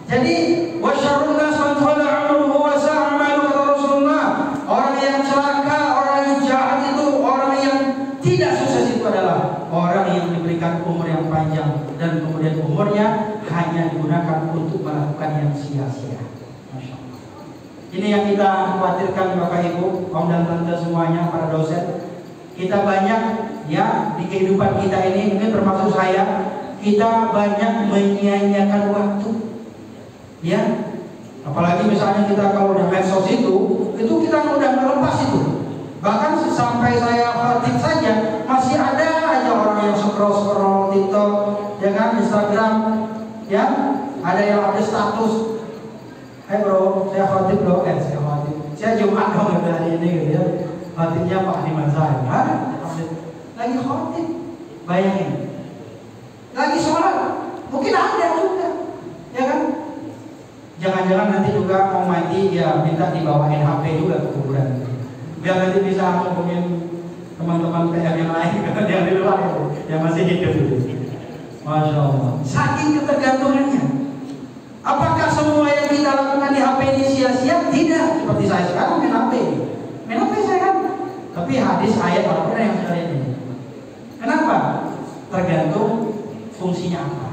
Jadi wasyarrun nas man thala umruhu wa sa'a amaluhu kata Rasulullah. Orang yang celaka, orang yang jahat itu, orang yang tidak sukses itu adalah orang yang diberikan umur yang panjang dan kemudian umurnya hanya digunakan untuk melakukan yang sia-sia. Masya Allah. Ini yang kita khawatirkan Bapak Ibu, Om dan Tante semuanya, para dosen. Kita banyak ya di kehidupan kita ini, mungkin termasuk saya, kita banyak menyia-nyiakan waktu. Ya, apalagi misalnya kita kalau udah medsos itu kita udah melepas itu. Bahkan sampai saya khatib saja masih ada aja orang yang scroll TikTok, ya kan, Instagram, ya, ada yang ada status, hey bro, saya khatib bro, saya Jumat dong hari ini gitu ya, khatibnya Pak Diman saya, lagi khatib, bayangin, lagi sholat, mungkin ada juga, ya kan? Jangan-jangan nanti juga mau mati ya minta dibawain HP juga ke kuburan, biar nanti bisa ngomongin teman-teman PM yang lain yang di luar itu, yang masih hidup itu. Masya Allah. Saking ketergantungannya. Apakah semua yang kita lakukan di HP ini sia-sia? Tidak. Seperti saya sekarang main HP saya kan. Tapi hadis ayat Al-Quran yang saya ini. Kenapa? Tergantung fungsinya apa.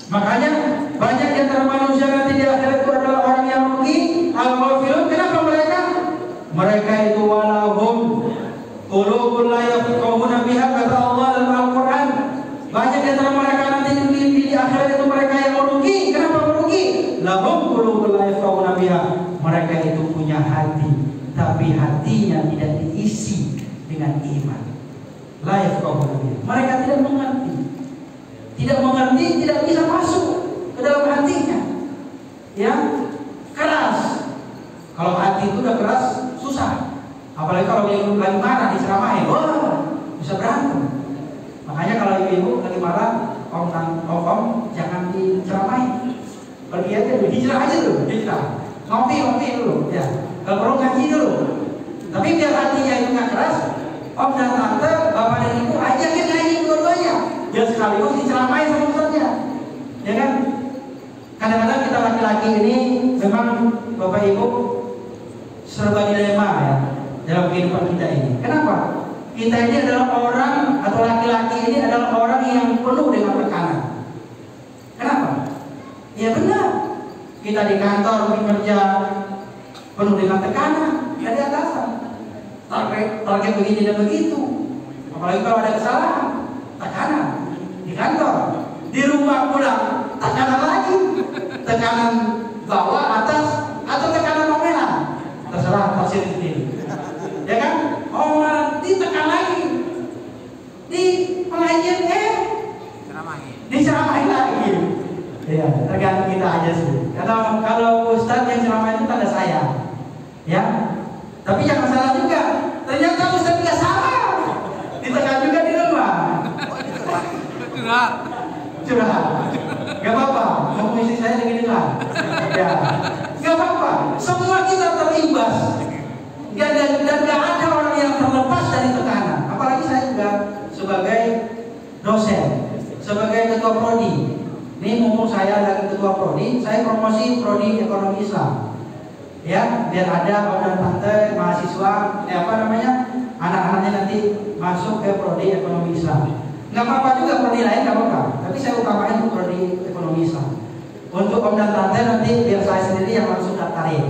Makanya banyak di antara manusia nanti di akhirat itu adalah orang yang rugi, al-ghafilun. Kenapa mereka? Mereka itu walahum qulubun la yafqahuna biha, kata Allah dalam Al-Quran. Banyak di antara mereka nanti di akhirat itu mereka yang merugi. Kenapa merugi? Lahum qulubun la yafqahuna biha. Mereka itu punya hati, tapi hatinya tidak diisi dengan iman. La yafqahuna biha. Mereka tidak mengerti, tidak bisa masuk ke dalam hatinya. Ya, keras. Kalau hati itu udah keras, susah. Apalagi kalau dia lagi marah diceramahin, wah, bisa berantem. Makanya kalau ibu lagi marah, om jangan diceramahin. Pergi aja dulu, hijrah aja dulu, ngopi dulu, ya. Kalau perlu ngaji dulu. Tapi biar hatinya itu nggak keras, om dan tante, bapak dan ibu ajakin ngaji dua-duanya. Ya sekaligus diceramahin sama ustaznya, ya kan? Kadang-kadang kita laki-laki ini memang bapak ibu serba dilema ya dalam kehidupan kita ini. Kenapa? Kita ini adalah orang atau laki-laki ini adalah orang yang penuh dengan tekanan. Kenapa? Ya benar. Kita di kantor bekerja penuh dengan tekanan, ya di atasan. Target begini dan begitu. Apalagi kalau ada kesalahan, tekanan di kantor, di rumah pulang tekanan lagi, tekanan bawah atas atau tekanan nominal, terserah tafsir sendiri, ya kan? Oh ditekan lagi di pengajian diceramahin lagi, ya tergantung kita aja sih. Kalau ustadz yang ceramahin itu tanda saya, ya. Tapi jangan salah juga, ternyata ustadz nggak salah, ditekan juga di rumah. Curhat, gak apa-apa. Mau istri saya dengerin ya, gak apa-apa. Semua kita terimbas. Dan gak ada orang yang terlepas dari tekanan. Apalagi saya juga sebagai dosen, sebagai ketua prodi. Ini mumpung saya lagi ketua prodi, saya promosi prodi ekonomi Islam. Ya, biar ada om dan tante mahasiswa, anak-anaknya nanti masuk ke prodi ekonomi Islam. Nggak apa-apa juga prodi lain, nggak apa-apa. Tapi saya utamain untuk prodi ekonomi Islam. Untuk om dan tante nanti biar saya sendiri yang langsung daftarin.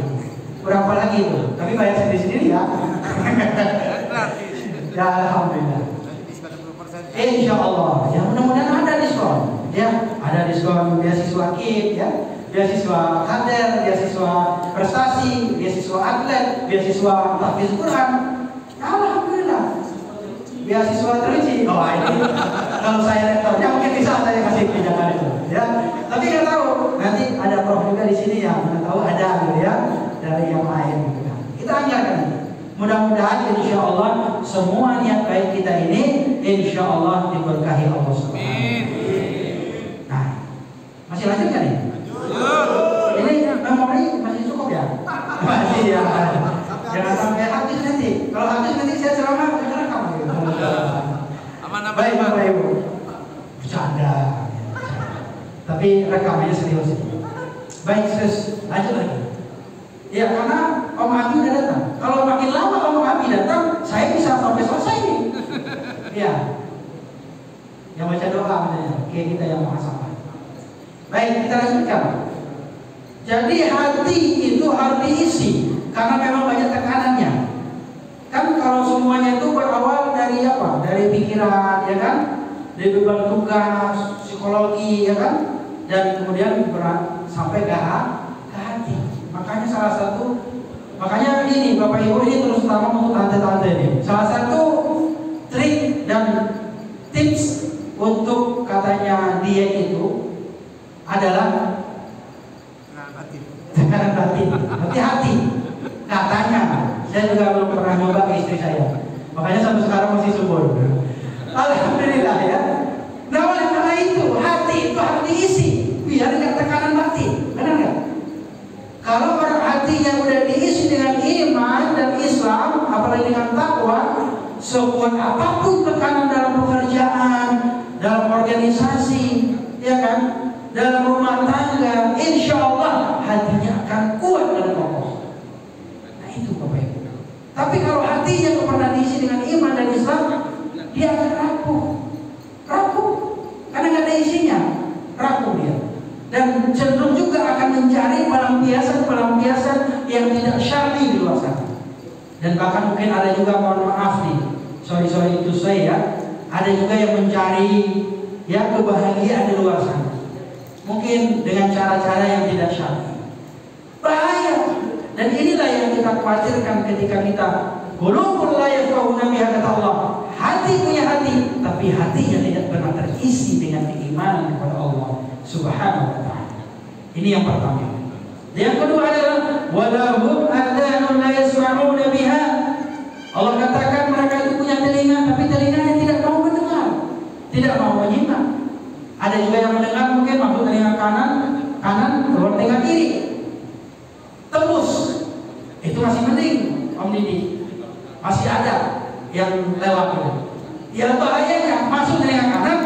Berapa lagi itu? Tapi bayar sendiri ya. Ya alhamdulillah. Insya Allah. Ya mudah-mudahan ada diskon. Ya ada diskon beasiswa KIP, ya, beasiswa kader, beasiswa prestasi, beasiswa atlet, beasiswa tahfiz Quran. Alhamdulillah. Beasiswa teruji. Oh ini kalau saya rektornya mungkin bisa saya kasih pinjaman itu, ya. Tapi nggak tahu nanti ada prof juga di sini yang nggak tahu ada gitu ya dari yang lain. Gitu. Kita anggarkan. Mudah-mudahan insya Allah semua niat baik kita ini insya Allah diberkahi Allah Subhanahu. Nah, masih lanjut Tapi rekamannya serius. Baik, serius. Lanjut lagi. Ya, karena Om Abi udah datang. Kalau makin lama Om Abi datang, saya bisa sampai selesai nih. Ya. Yang baca doa katanya. Oke, kita yang muhasabah. Baik, kita lanjutkan. Jadi hati itu harus diisi karena memang banyak tekanannya. Kan kalau semuanya itu berawal dari apa? Dari pikiran, ya kan? Dari beban tugas, psikologi, ya kan? Dan kemudian sampai ke hati. Makanya ini Bapak Ibu ini terus utama untuk tante-tante ini. Salah satu trik dan tips untuk katanya diet itu adalah tekanan batin, hati-hati. Katanya, saya juga belum pernah nyoba ke istri saya. Makanya sampai sekarang masih subur. Alhamdulillah ya. Nah oleh karena itu hati itu harus diisi biar tidak tekanan batin, benar nggak? Kalau orang hatinya udah diisi dengan iman dan Islam, apalagi dengan takwa, sekuat apapun tekanan dalam pekerjaan, dalam organisasi, ya kan, dalam rumah tangga, insya Allah hatinya akan kuat dan kokoh. Nah itu Bapak Ibu. Tapi kalau hatinya tidak pernah diisi dengan iman dan Islam, dia akan rapuh, karena nggak ada isinya, rapuh dia. Dan cenderung juga akan mencari pelampiasan yang tidak syar'i di luar sana. Dan bahkan mungkin ada juga, mohon maaf nih, sorry itu saya, ada juga yang mencari ya kebahagiaan di luar sana. Mungkin dengan cara-cara yang tidak syar'i. Bahaya. Dan inilah yang kita khawatirkan ketika kita qulubun la yafqahuna biha, kata Allah. Hati punya hati, tapi hatinya tidak pernah terisi dengan keimanan kepada Allah Subhanahu wa ta'ala. Ini yang pertama. Yang kedua adalah walahum adhanun la yasma'una biha. Allah katakan mereka itu punya telinga, tapi telinganya tidak mau mendengar, tidak mau menyimak. Ada juga yang mendengar mungkin masuk telinga kanan, keluar telinga kiri. Tembus. Itu masih mending, Om Didi. Masih ada yang lewat itu. Ya bahayanya masuk telinga kanan,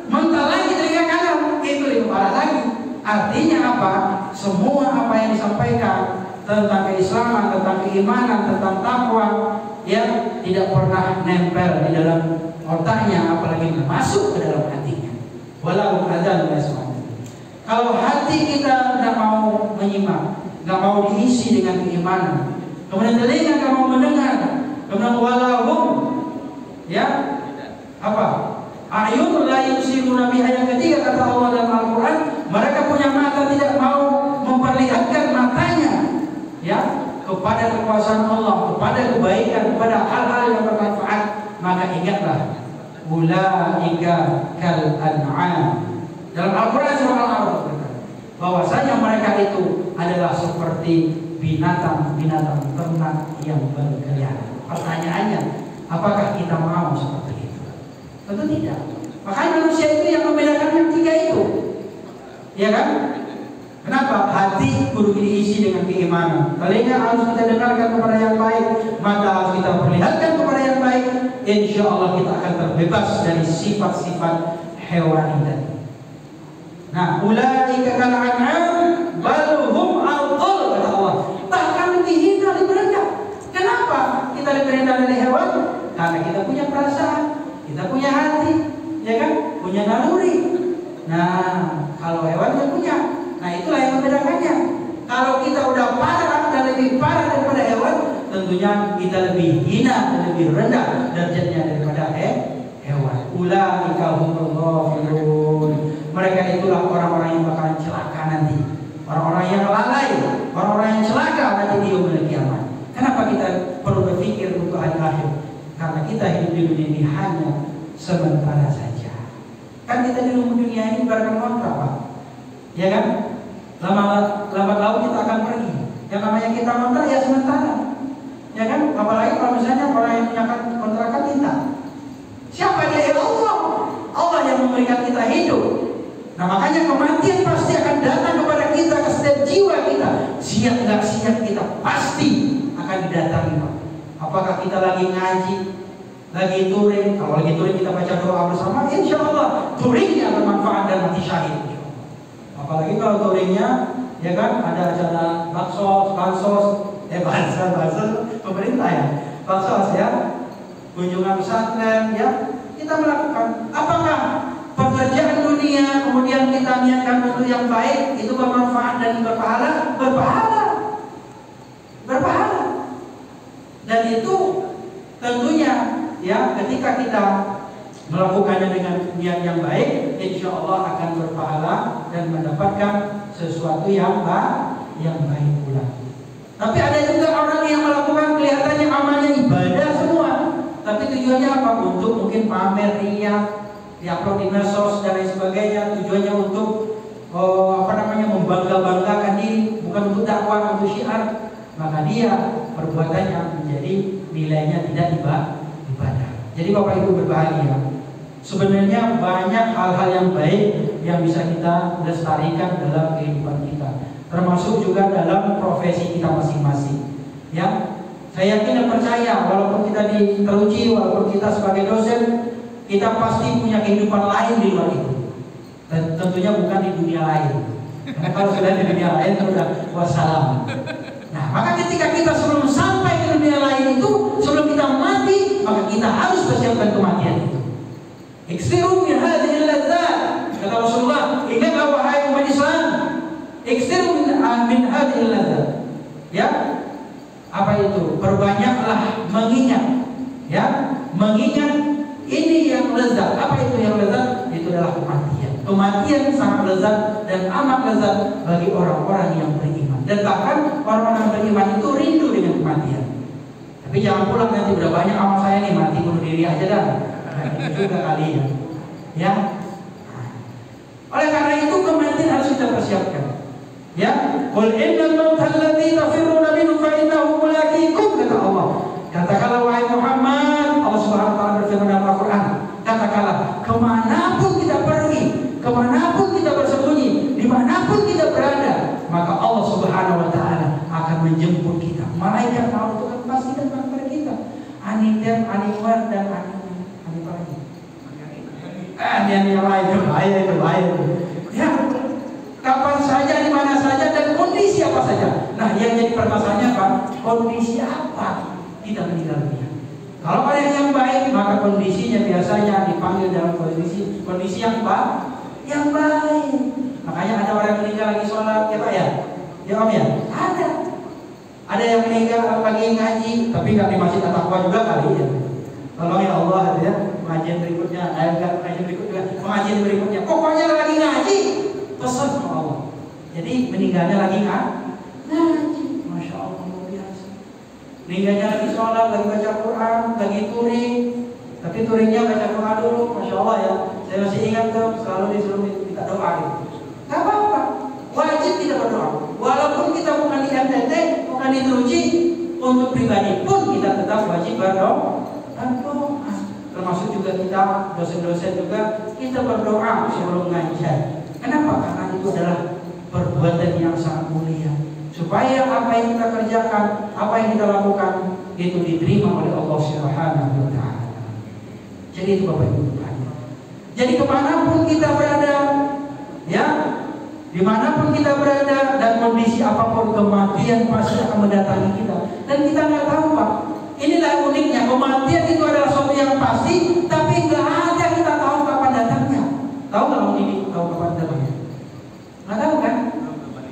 mental lagi telinga kanan, itu lebih parah lagi. Artinya apa? Semua apa yang disampaikan tentang keislaman, tentang keimanan, tentang takwa, ya tidak pernah nempel di dalam otaknya, apalagi masuk ke dalam hatinya. Walau adzan wasma. Kalau hati kita tidak mau menyimak, nggak mau diisi dengan keimanan, kemudian telinga nggak mau mendengar, kemudian walahum, ya apa? Ayun la yusiruna biha, yang ketiga kata Allah dalam Al-Quran, mereka punya mata tidak mau memperlihatkan matanya, ya, kepada kekuasaan Allah, kepada kebaikan, kepada hal-hal yang bermanfaat. Maka ingatlah, ulaika kal an'am. Dalam Al-Quran surah Al-A'raf bahwasanya mereka itu adalah seperti binatang-binatang ternak yang berkeliaran. Pertanyaannya, apakah kita mau seperti itu? Tentu tidak. Makanya manusia itu yang membedakan yang tiga itu, ya kan? Kenapa? Hati kudu diisi dengan keimanan. Telinga harus kita dengarkan kepada yang baik, mata harus kita perlihatkan kepada yang baik. Insya Allah kita akan terbebas dari sifat-sifat hewani tadi. Nah, ulaika kal an'am bal hum adall, kata Allah. Bahkan lebih hina, lebih rendah. Kenapa kita lebih rendah dari hewan? Karena kita punya perasaan, kita punya hati, ya kan? Punya naluri. Nah, kalau hewan tidak punya. Nah, itulah yang membedakannya. Kalau kita udah parah dan lebih parah daripada hewan, tentunya kita lebih hina dan lebih rendah derajatnya daripada hewan. Ulaika humul ghafilun. Mereka itulah orang-orang yang bakalan celaka nanti. Orang-orang yang lalai, orang-orang yang celaka nanti di yaumul kiamat. Kenapa kita perlu berpikir untuk hari akhir? Karena kita hidup di dunia ini hanya sementara saja. Kan kita di dunia ini barang kontrak, Pak. Ya kan? Lambat laun kita akan pergi. Yang namanya kita kontrak ya sementara. Ya kan? Apalagi kalau misalnya orang yang punya kontrakan kita. Siapa dia? Allah. Allah yang memberikan kita hidup. Nah makanya kematian pasti akan datang kepada kita, ke setiap jiwa kita. Siap nggak siap kita pasti akan didatangi, Pak. Apakah kita lagi ngaji, lagi touring? Kalau lagi touring kita baca doa bersama, insya Allah touringnya bermanfaat dan mati syahid. Apalagi kalau touringnya, ya kan, ada acara bansos, pemerintah ya, bansos ya, kunjungan pesantren ya, kita melakukan. Apakah pekerjaan dunia kemudian kita niatkan untuk yang baik itu bermanfaat dan berpahala? Berpahala. Dan itu tentunya ya ketika kita melakukannya dengan niat yang baik, insya Allah akan berpahala dan mendapatkan sesuatu yang baik pula. Tapi ada juga orang yang melakukan kelihatannya amalnya ibadah semua, tapi tujuannya apa? Untuk mungkin pamer, riya, diupload di medsos dan lain sebagainya. Tujuannya untuk membangga-banggakan diri, bukan untuk dakwah, untuk syiar. Maka dia perbuatannya menjadi nilainya tidak ibadah. Jadi Bapak Ibu berbahagia. Sebenarnya banyak hal-hal yang baik yang bisa kita lestarikan dalam kehidupan kita, termasuk juga dalam profesi kita masing-masing. Ya, saya yakin dan percaya walaupun kita teruji, walaupun kita sebagai dosen, kita pasti punya kehidupan lain di luar itu. Dan tentunya bukan di dunia lain. Karena kalau sudah di dunia lain sudah wassalam. Nah, maka ketika kita sebelum sampai ke dunia lain itu, sebelum kita mati, maka kita harus persiapkan kematian itu. Iksiru min hadhil ladzat, kata Rasulullah, ingatlah wahai umat Islam, iksiru min hadhil ladzat. Ya, apa itu? Perbanyaklah mengingat, ya, mengingat ini yang lezat. Apa itu yang lezat? Itu adalah kematian. Kematian sangat lezat dan amat lezat bagi orang-orang yang beriman. Dan bahkan orang-orang beriman itu rindu dengan kematian. Tapi jangan pulang nanti udah banyak amal saya nih, mati bunuh diri aja dah. Nah, itu juga kali ya. Ya. Oleh karena itu kematian harus kita persiapkan. Ya, qul innal mauta alladzi tafirruna minhu fa innahu mulaqikum, kata Allah. Katakanlah wahai Muhammad, Allah Subhanahu wa taala berfirman dalam Al-Qur'an, katakanlah kemanapun kita pergi, kemanapun kita bersembunyi, dimanapun kita berada, maka Allah Subhanahu wa taala akan menjemput kita. Malaikat maut itu kan pasti datang kepada kita. Anidan, animar dan anipar. Yang lain itu bahaya. Ya, kapan saja, di mana saja, dan kondisi apa saja. Nah, yang jadi permasalahannya apa? Kondisi apa kita meninggal dunia. Kalau ada yang baik, maka kondisinya biasanya dipanggil dalam kondisi yang baik. Makanya ada orang yang meninggal lagi sholat, ya Pak ya? Ya Om ya? Ada yang meninggal lagi ngaji, tapi nggak di masjid At-Taqwa juga kali ya. Tolong ya Allah ya, pengajian berikutnya, pengajian berikutnya. Pokoknya lagi ngaji, pesan sama Allah. Jadi meninggalnya lagi ngaji, masya Allah luar biasa. Meninggalnya lagi sholat, lagi baca Quran, lagi touring. Tapi touringnya baca Quran dulu, masya Allah ya. Saya masih ingat tuh, selalu disuruh minta doa gitu. Gak apa-apa, wajib kita berdoa. Walaupun kita bukan di NTT, bukan di teruji, untuk pribadi pun kita tetap wajib berdoa. Termasuk juga kita dosen-dosen juga kita berdoa sebelum ngajar. Kenapa? Karena itu adalah perbuatan yang sangat mulia. Supaya apa yang kita kerjakan, apa yang kita lakukan itu diterima oleh Allah Subhanahu wa taala. Jadi itu Bapak Ibu. Jadi kemanapun kita berada, ya, dimanapun kita berada dan kondisi apapun, kematian pasti akan mendatangi kita. Dan kita nggak tahu Pak. Inilah uniknya, kematian itu adalah sesuatu yang pasti, tapi nggak ada kita tahu kapan datangnya. Tahu nggak Om ini? Tahu kapan datangnya? Nggak tahu kan?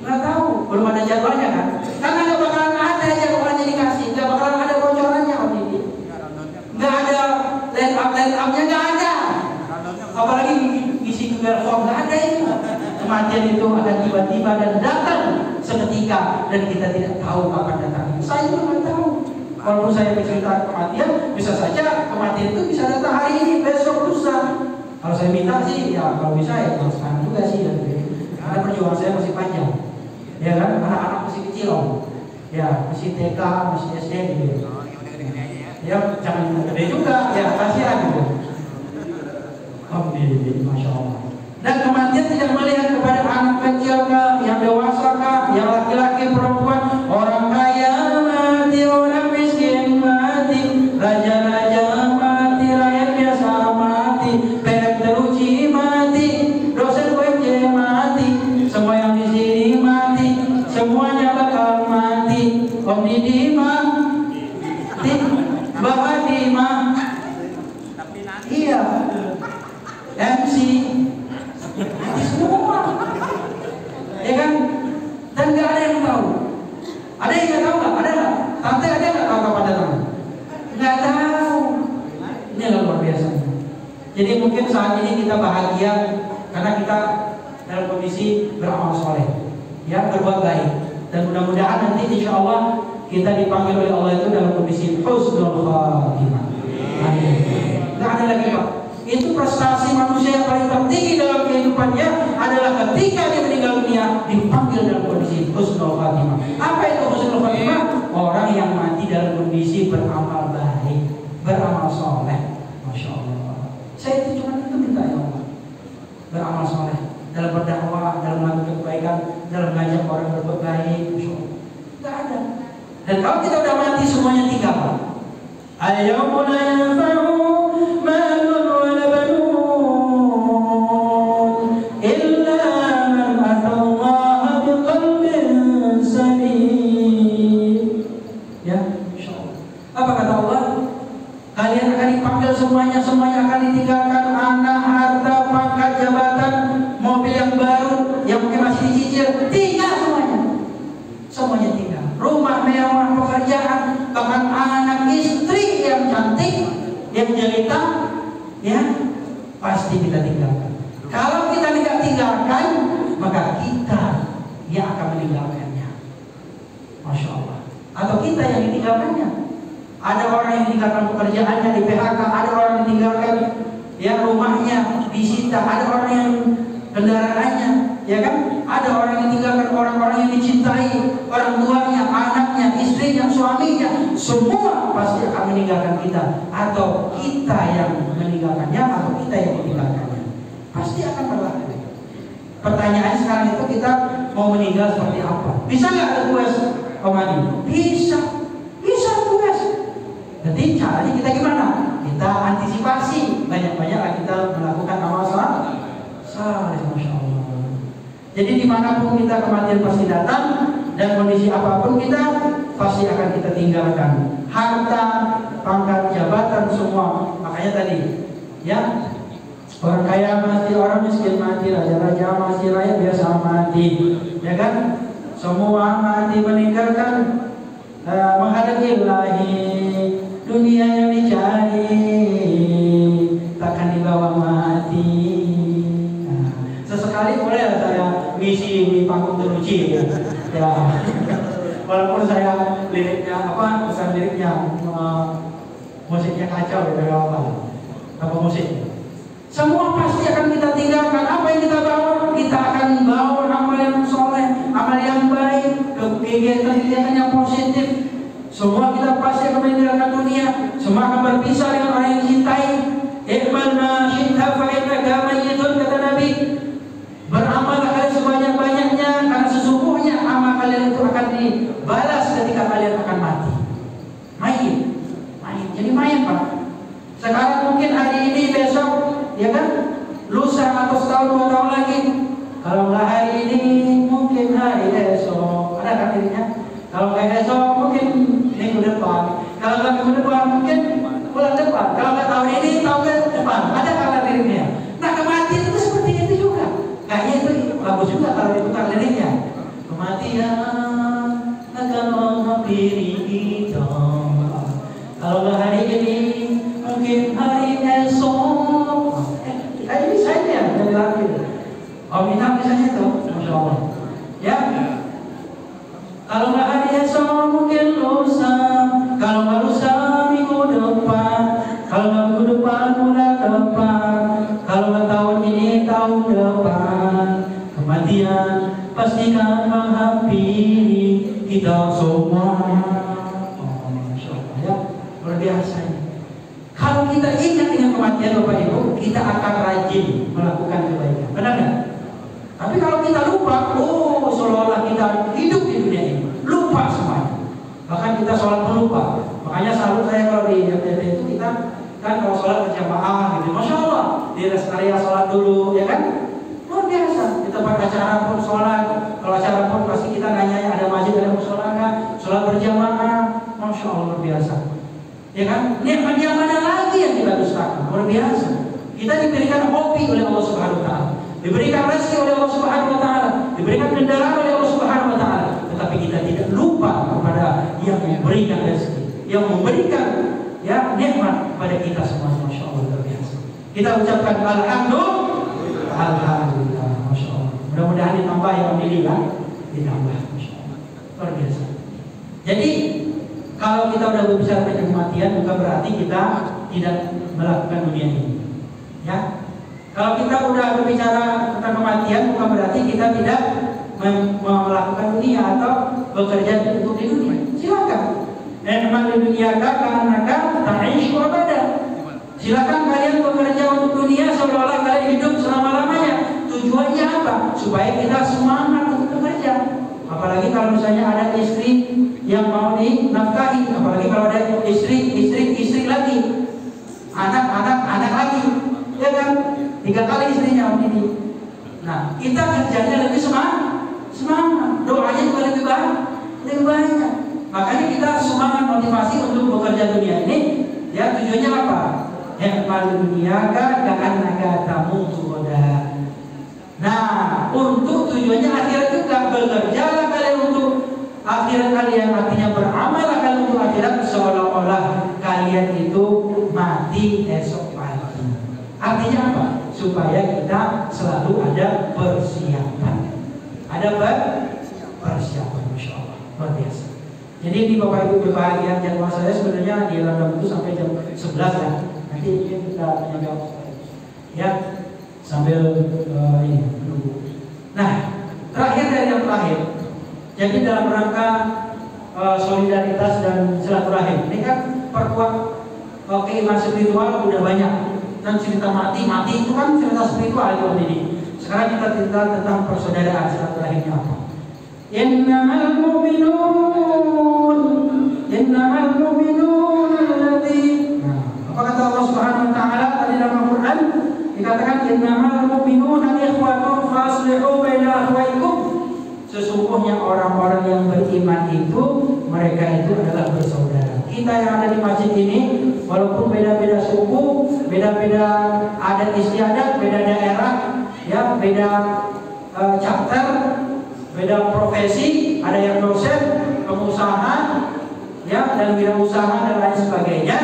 Nggak tahu, belum ada jadwalnya kan? Karena nggak bakalan ada jadwalnya dikasih, nggak bakalan ada bocorannya Om ini. Nggak ada line up-nya nggak ada. Apalagi ngisi Google Form, nggak ada itu. Kematian itu akan tiba-tiba dan datang seketika dan kita tidak tahu kapan datangnya. Saya juga nggak tahu. Walaupun saya bercerita kematian, bisa saja kematian itu bisa datang hari ini, besok, lusa. Kalau saya minta sih, ya kalau bisa ya kalau sekarang juga sih ya. Karena perjuangan saya masih panjang. Ya kan, anak-anak masih kecil Om. Ya, masih TK, masih SD gitu. Ya, jangan gede juga, ya kasihan gitu. Alhamdulillah, masya Allah. Dan kematian tidak melihat kepada anak kecil kah, yang dewasa kah, yang laki-laki, perempuan, orang kaya mati, orang miskin mati, raja-raja mati, rakyat biasa mati, PNS teruji mati, dosen UMJ mati, saat ini kita bahagia karena kita dalam kondisi beramal soleh, ya, berbuat baik, dan mudah-mudahan nanti insya Allah kita dipanggil oleh Allah itu dalam kondisi husnul khatimah. Amin. Tidak ada lagi Pak. Itu prestasi manusia yang paling tertinggi dalam kehidupannya adalah ketika dia meninggal dunia dipanggil dalam kondisi husnul khatimah. Apa itu husnul khatimah? Orang yang mati dalam kondisi beramal baik, beramal soleh. Masya Allah. Saya itu cuma itu minta ya Allah. Beramal soleh, dalam berdakwah, dalam melakukan kebaikan, dalam mengajak orang berbuat baik. Masya Allah. Tidak ada. Dan kalau kita udah mati semuanya tinggal. Al-yawma la yanfa'u malun wa la banun illa man atallaha biqalbin salim. Ya, insyaallah. Apa kata Allah? Kalian akan dipanggil semuanya akan ditinggalkan, anak, harta, pangkat, jabatan, mobil yang baru yang mungkin masih dicicil, tinggal semuanya. Semuanya tinggal. Rumah mewah, pekerjaan, bahkan anak, istri yang cantik, yang jelita, ya, pasti kita tinggalkan. Kalau kita tidak tinggalkan, maka kita yang akan meninggalkannya. Masya Allah. Atau kita yang ditinggalkannya. Ada orang yang meninggalkan pekerjaannya di PHK, ada orang yang meninggalkan ya rumahnya disita, ada orang yang kendaraannya, ya kan? Ada orang yang meninggalkan orang-orang yang dicintai, orang tuanya, anaknya, istrinya, suaminya, semua pasti akan meninggalkan kita, atau kita yang meninggalkannya, atau kita yang meninggalkannya. Pasti akan berlaku. Pertanyaan sekarang itu kita mau meninggal seperti apa? Bisa nggak request Omadi? Bisa request. Jadi caranya kita gimana? Kita antisipasi, banyak-banyaklah kita melakukan amal saleh. Masya Allah. Jadi dimanapun kita kematian pasti datang, dan kondisi apapun kita pasti akan kita tinggalkan. Harta, pangkat, jabatan, semua. Makanya tadi, ya, orang kaya mati, orang miskin mati, raja-raja mati, rakyat biasa mati, ya kan? Semua mati, meninggalkan menghadap ilahi. Dunia yang dicari takkan dibawa mati. Sesekali boleh saya misi di panggung teruji, ya. Walaupun saya liriknya bukan liriknya, musiknya kacau dari awal. Apa musik? Semua pasti akan kita tinggalkan. Apa yang kita bawa? Kita akan bawa amal yang soleh, amal yang baik, kegiatan yang positif. Semua kita pasti akan meninggalkan dunia. Semua akan berpisah dengan orang yang dicintai. Iqbal ma syi'ta fa innaka mayyitun, kata Nabi. Beramallah kalian sebanyak-banyaknya, karena sesungguhnya amal kalian itu akan dibalas ketika kalian akan mati. Mayit. Jadi mayat Pak. Sekarang mungkin hari ini, besok, ya kan? Lusa atau setahun 2 tahun lagi. Kalau nggak hari ini, mungkin hari esok. Ada kan dirinya? Kalau nggak esok, mungkin minggu depan. Kalau nggak minggu depan, mungkin bulan depan. Kalau nggak tahun ini, tahun depan. Ada kalah dirinya. Nah, kematian itu seperti itu juga. Kayaknya itu bagus juga kalau diputar liriknya. Kematian akan menghampiri kita. Kalau nggak hari ini, mungkin hari esok. Ini saya yang lagi. Minta misalnya itu, Masya Allah. Ya. Kalau nggak hari esok, mungkin lusa. Kalau nggak lusa, minggu depan. Kalau nggak minggu depan, bulan depan. Kalau nggak tahun ini, tahun depan. Kematian pastikan menghampiri kita semua. Masya Allah, ya, luar biasa. Kalau kita ingat dengan kematian Bapak Ibu, kita akan rajin melakukan kebaikan. Benar nggak? Tapi kalau kita lupa, seolah-olah kita hidup di dunia ini, lupa semuanya. Bahkan kita sholat pun lupa. Makanya selalu saya kalau di FTT itu kita kan kalau sholat berjamaah gitu, Masya Allah, di rest area sholat dulu, ya kan? Luar biasa. Di tempat acara pun sholat. Kalau acara pun pasti kita nanya ada masjid, ada musola nggak? Sholat berjamaah, Masya Allah, luar biasa. Ya kan? Nikmat yang mana lagi yang kita dustakan? Luar biasa. Kita diberikan hobi oleh Allah Subhanahu Wa Taala, diberikan rezeki oleh Allah Subhanahu Wa Taala, diberikan kendaraan oleh Allah Subhanahu Wa Taala. Tetapi kita tidak lupa kepada yang memberikan rezeki, yang memberikan ya nikmat pada kita semua. Masya Allah, luar biasa. Kita ucapkan alhamdulillah, masya Allah. Mudah-mudahan ditambah ya Om Didi kan, ditambah, masya Allah, luar biasa. Jadi kalau kita udah berbicara tentang kematian, bukan berarti kita tidak melakukan dunia ini. Ya, kalau kita udah berbicara tentang kematian, bukan berarti kita tidak melakukan dunia atau bekerja untuk di dunia. Silakan. Emal di dunia karena ta'ishu abada. Silakan kalian bekerja untuk dunia seolah-olah kalian hidup selama-lamanya. Tujuannya apa? Supaya kita semangat untuk bekerja. Apalagi kalau misalnya ada istri yang mau dinafkahi, apalagi kalau ada istri lagi, anak lagi, ya kan? 3 kali istrinya Om Didi. Nah, kita kerjanya lebih semangat, doanya juga lebih banyak. Makanya kita semangat motivasi untuk bekerja dunia ini. Ya, tujuannya apa? Emal dunia ka'annaka tamutu ghadan. Nah, untuk tujuannya akhirat juga. Bekerjalah kalian untuk akhirat kalian, artinya beramal kalian untuk akhirat seolah-olah kalian itu mati esok pagi. Artinya apa? Supaya kita selalu ada persiapan. Ada persiapan, masya Allah, luar biasa. Jadi ini Bapak Ibu berbahagia, jadwal saya sebenarnya di dalam itu sampai jam 11 ya. Nanti kita menjawab ya sambil ini menunggu. Nah, terakhir dari yang terakhir. Jadi dalam rangka solidaritas dan silaturahim, ini kan perkuat keimanan spiritual udah banyak. Dan cerita mati itu kan cerita spiritual itu ini. Sekarang kita cerita tentang persaudaraan, silaturahimnya apa? Innamal mu'minun alladzi. Nah, apa kata Allah Subhanahu wa taala tadi dalam Al-Qur'an? Dikatakan innamal mu'minuna ikhwatun faslihu baina akhwaikum. Sesungguhnya orang-orang yang beriman itu, mereka itu adalah bersaudara. Kita yang ada di masjid ini, walaupun beda-beda suku, beda-beda adat istiadat, beda daerah, ya, beda chapter, beda profesi, ada yang dosen, pengusaha, ya, dan wirausaha dan lain sebagainya.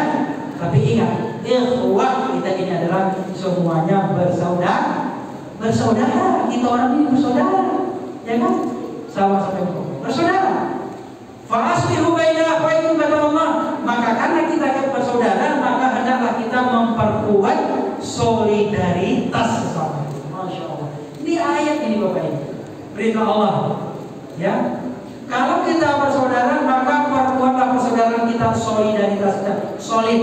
Tapi ingat, ikhwah kita ini adalah semuanya bersaudara. Kita orang ini bersaudara, ya kan? Sama-sama bersaudara. Fa'aslihu baina akhwaikum, kata Allah. Maka karena kita bersaudara, maka hendaklah kita memperkuat solidaritas sesama. Masya Allah. Ini ayat ini Bapak Ibu. Perintah Allah. Ya. Kalau kita bersaudara, maka perkuatlah persaudaraan kita, solidaritasnya solid.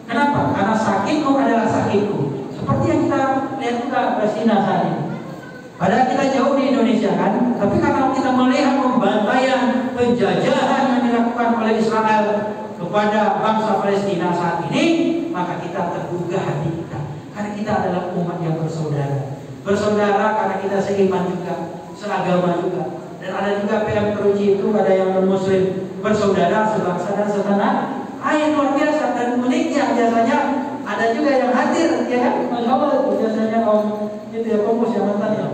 Kenapa? Karena sakitmu adalah sakitku. Seperti yang kita lihat juga Palestina saat ini. Padahal kita jauh di Indonesia kan, tapi karena kita melihat pembantaian, penjajahan yang dilakukan oleh Israel kepada bangsa Palestina saat ini, maka kita tergugah hati kita. Karena kita adalah umat yang bersaudara. Bersaudara karena kita seiman juga, seagama juga. Dan ada juga PM teruji itu, ada yang non-muslim, bersaudara, sebangsa dan setanah. Ayat luar biasa dan uniknya biasanya ada juga yang hadir, ya kan? Masya Allah itu biasanya itu ya komus yang mantan ya.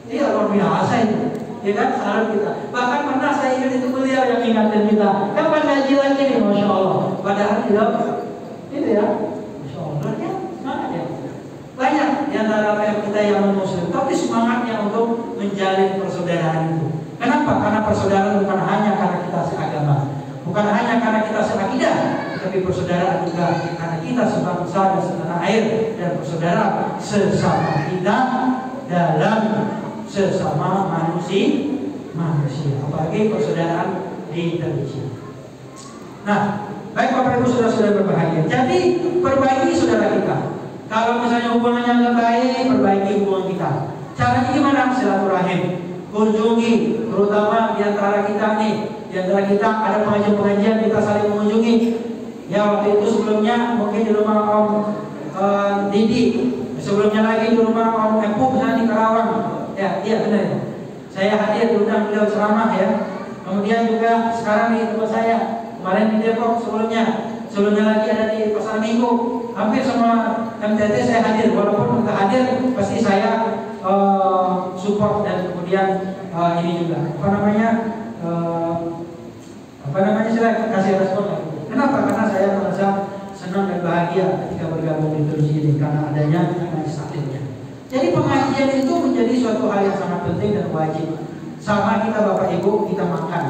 Iya luar biasa itu, ya kan? Saran kita. Bahkan pernah saya ingat itu beliau yang ingatin kita. Kapan ngaji lagi nih, Masya Allah. Padahal tidak, itu ya, Masya Allah. Ya, semangat ya. Banyak di antara kita yang non-muslim, tapi semangatnya untuk menjalin persaudaraan itu. Kenapa? Karena persaudaraan bukan hanya karena kita seagama, bukan hanya karena kita seakidah, tapi persaudaraan juga karena kita sebangsa dan setanah air, dan persaudaraan sesama kita dalam sesama manusia, apalagi persaudaraan di Indonesia. Nah, baik Bapak Ibu saudara-saudara berbahagia. Jadi perbaiki saudara kita. Kalau misalnya hubungannya nggak baik, perbaiki hubungan kita. Caranya gimana? Silaturahim. Kunjungi, terutama di antara kita nih. Di antara kita ada pengajian-pengajian, kita saling mengunjungi. Ya waktu itu sebelumnya mungkin di rumah Om Didi, sebelumnya lagi di rumah Om Epuk di Karawang. Ya, iya benar ya. Saya hadir diundang beliau ceramah ya. Kemudian juga sekarang di tempat saya, kemarin di Depok sebelumnya lagi ada di Pasar Minggu. Hampir semua MTT saya hadir, walaupun nggak hadir pasti saya support dan kemudian ini juga apa namanya saya kasih respon. Kenapa? Karena saya merasa senang senang dan bahagia ketika bergabung di terus ini karena adanya majelis taklimnya. Jadi pengajian itu menjadi suatu hal yang sangat penting dan wajib. Sama kita Bapak Ibu, kita makan.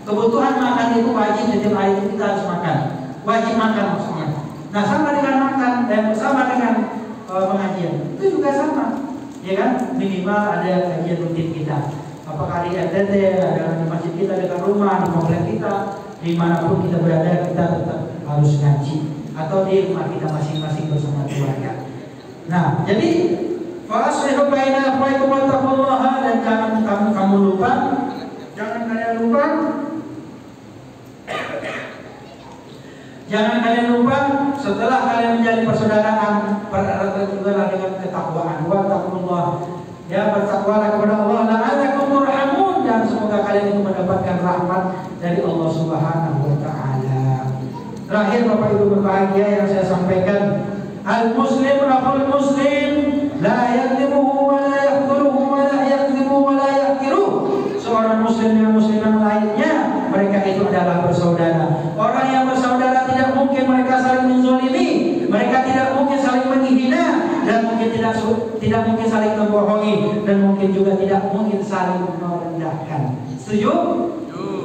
Kebutuhan makan itu wajib, setiap hari itu kita harus makan. Wajib makan maksudnya. Nah sama dengan makan dan sama dengan pengajian itu juga sama, ya kan? Minimal ada kajian rutin kita. Apakah di RTT, ada di masjid kita, dekat rumah, di komplek kita, dimanapun kita berada, kita tetap harus ngaji. Atau di rumah kita masing-masing bersama keluarga. Nah, jadi fa'aslihu baina akhwaykum wattaqullaha, dan jangan kamu lupa, jangan kalian lupa, jangan kalian lupa setelah kalian menjadi persaudaraan, bererat juga dengan ketakwaan. Wattaqullah, ya bertakwalah kepada Allah, la'allakum turhamun, dan semoga kalian itu mendapatkan rahmat dari Allah Subhanahu wa taala. Terakhir Bapak Ibu berbahagia yang saya sampaikan, al-muslim akhul muslim, la yakdimuhu wa la yakhdhuruhu wa la yakdzibu wa la yahqiruh. Seorang muslim dengan muslim yang lainnya, mereka itu adalah bersaudara. Orang yang bersaudara tidak mungkin mereka saling menzalimi, mereka tidak mungkin saling menghina, dan mungkin tidak mungkin saling membohongi, dan mungkin juga tidak mungkin saling merendahkan. Setuju?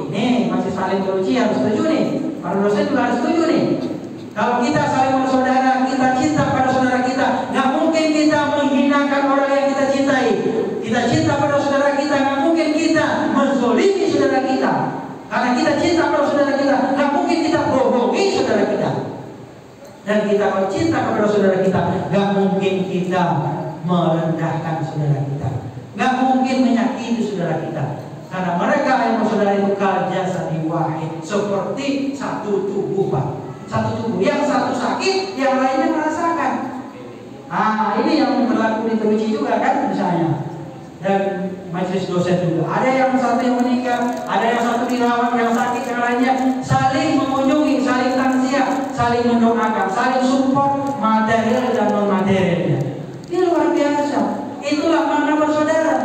Nih, masih saling teruji harus setuju nih. Para dosen juga harus setuju nih. Kalau kita saling bersaudara, kita cinta pada saudara kita, nggak mungkin kita menghinakan orang yang kita cintai. Kita cinta pada saudara kita, nggak mungkin kita menzalimi saudara kita. Karena kita cinta pada saudara kita, nggak mungkin kita bohongi saudara kita. Dan kita kalau cinta kepada saudara kita, nggak mungkin kita merendahkan saudara kita, nggak mungkin menyakiti saudara kita. Karena mereka yang bersaudara itu kal jasadi wahid, seperti satu tubuh, Pak. Satu tubuh, yang satu sakit, yang lainnya merasakan. Nah, ini yang berlaku di Teruji juga kan, misalnya. Dan majelis dosen juga. Ada yang satu yang meninggal, ada yang satu dirawat, yang sakit, yang lainnya saling mengunjungi, saling takziah, saling mendoakan, saling support material dan non materialnya. Ini luar biasa. Itulah makna bersaudara.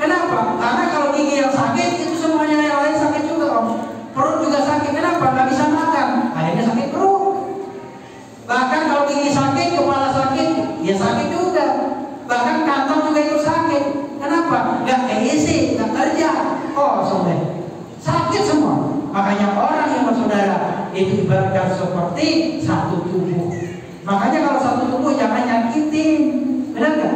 Kenapa? Karena kalau gigi yang sakit itu semuanya yang lain sakit juga, Om. Perut juga sakit. Kenapa? Gak bisa makan. Akhirnya sakit perut. Bahkan kalau gigi sakit, kepala sakit, ya sakit juga. Bahkan kantong juga ikut sakit. Kenapa? Gak keisi, gak kerja. Oh, sampai sakit semua. Makanya orang yang bersaudara itu ibaratkan seperti satu tubuh. Makanya kalau satu tubuh jangan nyakitin. Benar gak?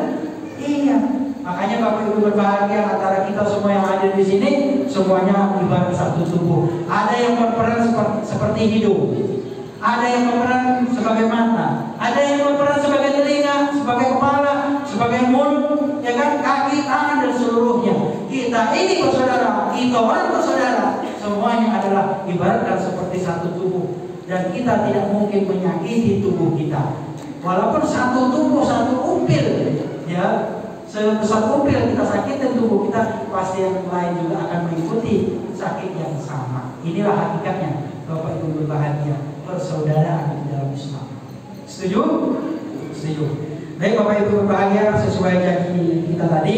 Iya. Makanya Bapak Ibu berbahagia, antara kita semua yang hadir di sini semuanya ibarat satu tubuh. Ada yang berperan seperti hidung, ada yang berperan sebagai mata, ada yang berperan sebagai telinga, sebagai kepala, sebagai mulut, ya kan, kaki, tangan dan seluruhnya. Kita ini bersaudara, kita orang bersaudara, semuanya adalah ibaratkan seperti satu tubuh. Dan kita tidak mungkin menyakiti tubuh kita, walaupun satu tubuh, satu umpil, ya. Sebesar umpil kita sakitin tubuh kita, pasti yang lain juga akan mengikuti sakit yang sama. Inilah hakikatnya Bapak Ibu berbahagia, persaudaraan di dalam Islam. Setuju? Setuju. Baik Bapak Ibu berbahagia, sesuai janji kita tadi,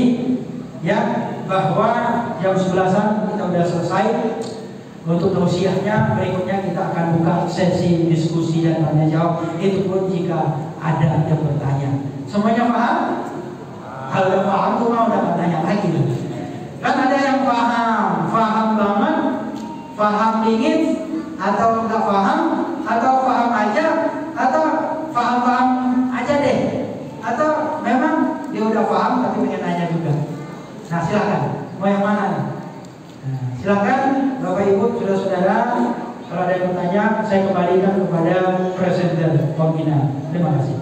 ya, bahwa jam 11-an kita sudah selesai. Untuk tausiahnya berikutnya kita akan buka sesi diskusi dan tanya jawab. Itu pun jika ada yang bertanya. Semuanya paham? Kalau yang paham tuh mau dapat tanya lagi. Kan ada yang paham banget, paham dingin, atau nggak paham, atau paham aja, atau paham aja deh, atau memang dia udah paham tapi pengen nanya juga. Nah silakan, mau yang mana nih? Nah, silakan Bapak Ibu, saudara-saudara, kalau ada yang bertanya saya kembalikan kepada presenter pembina. Terima kasih.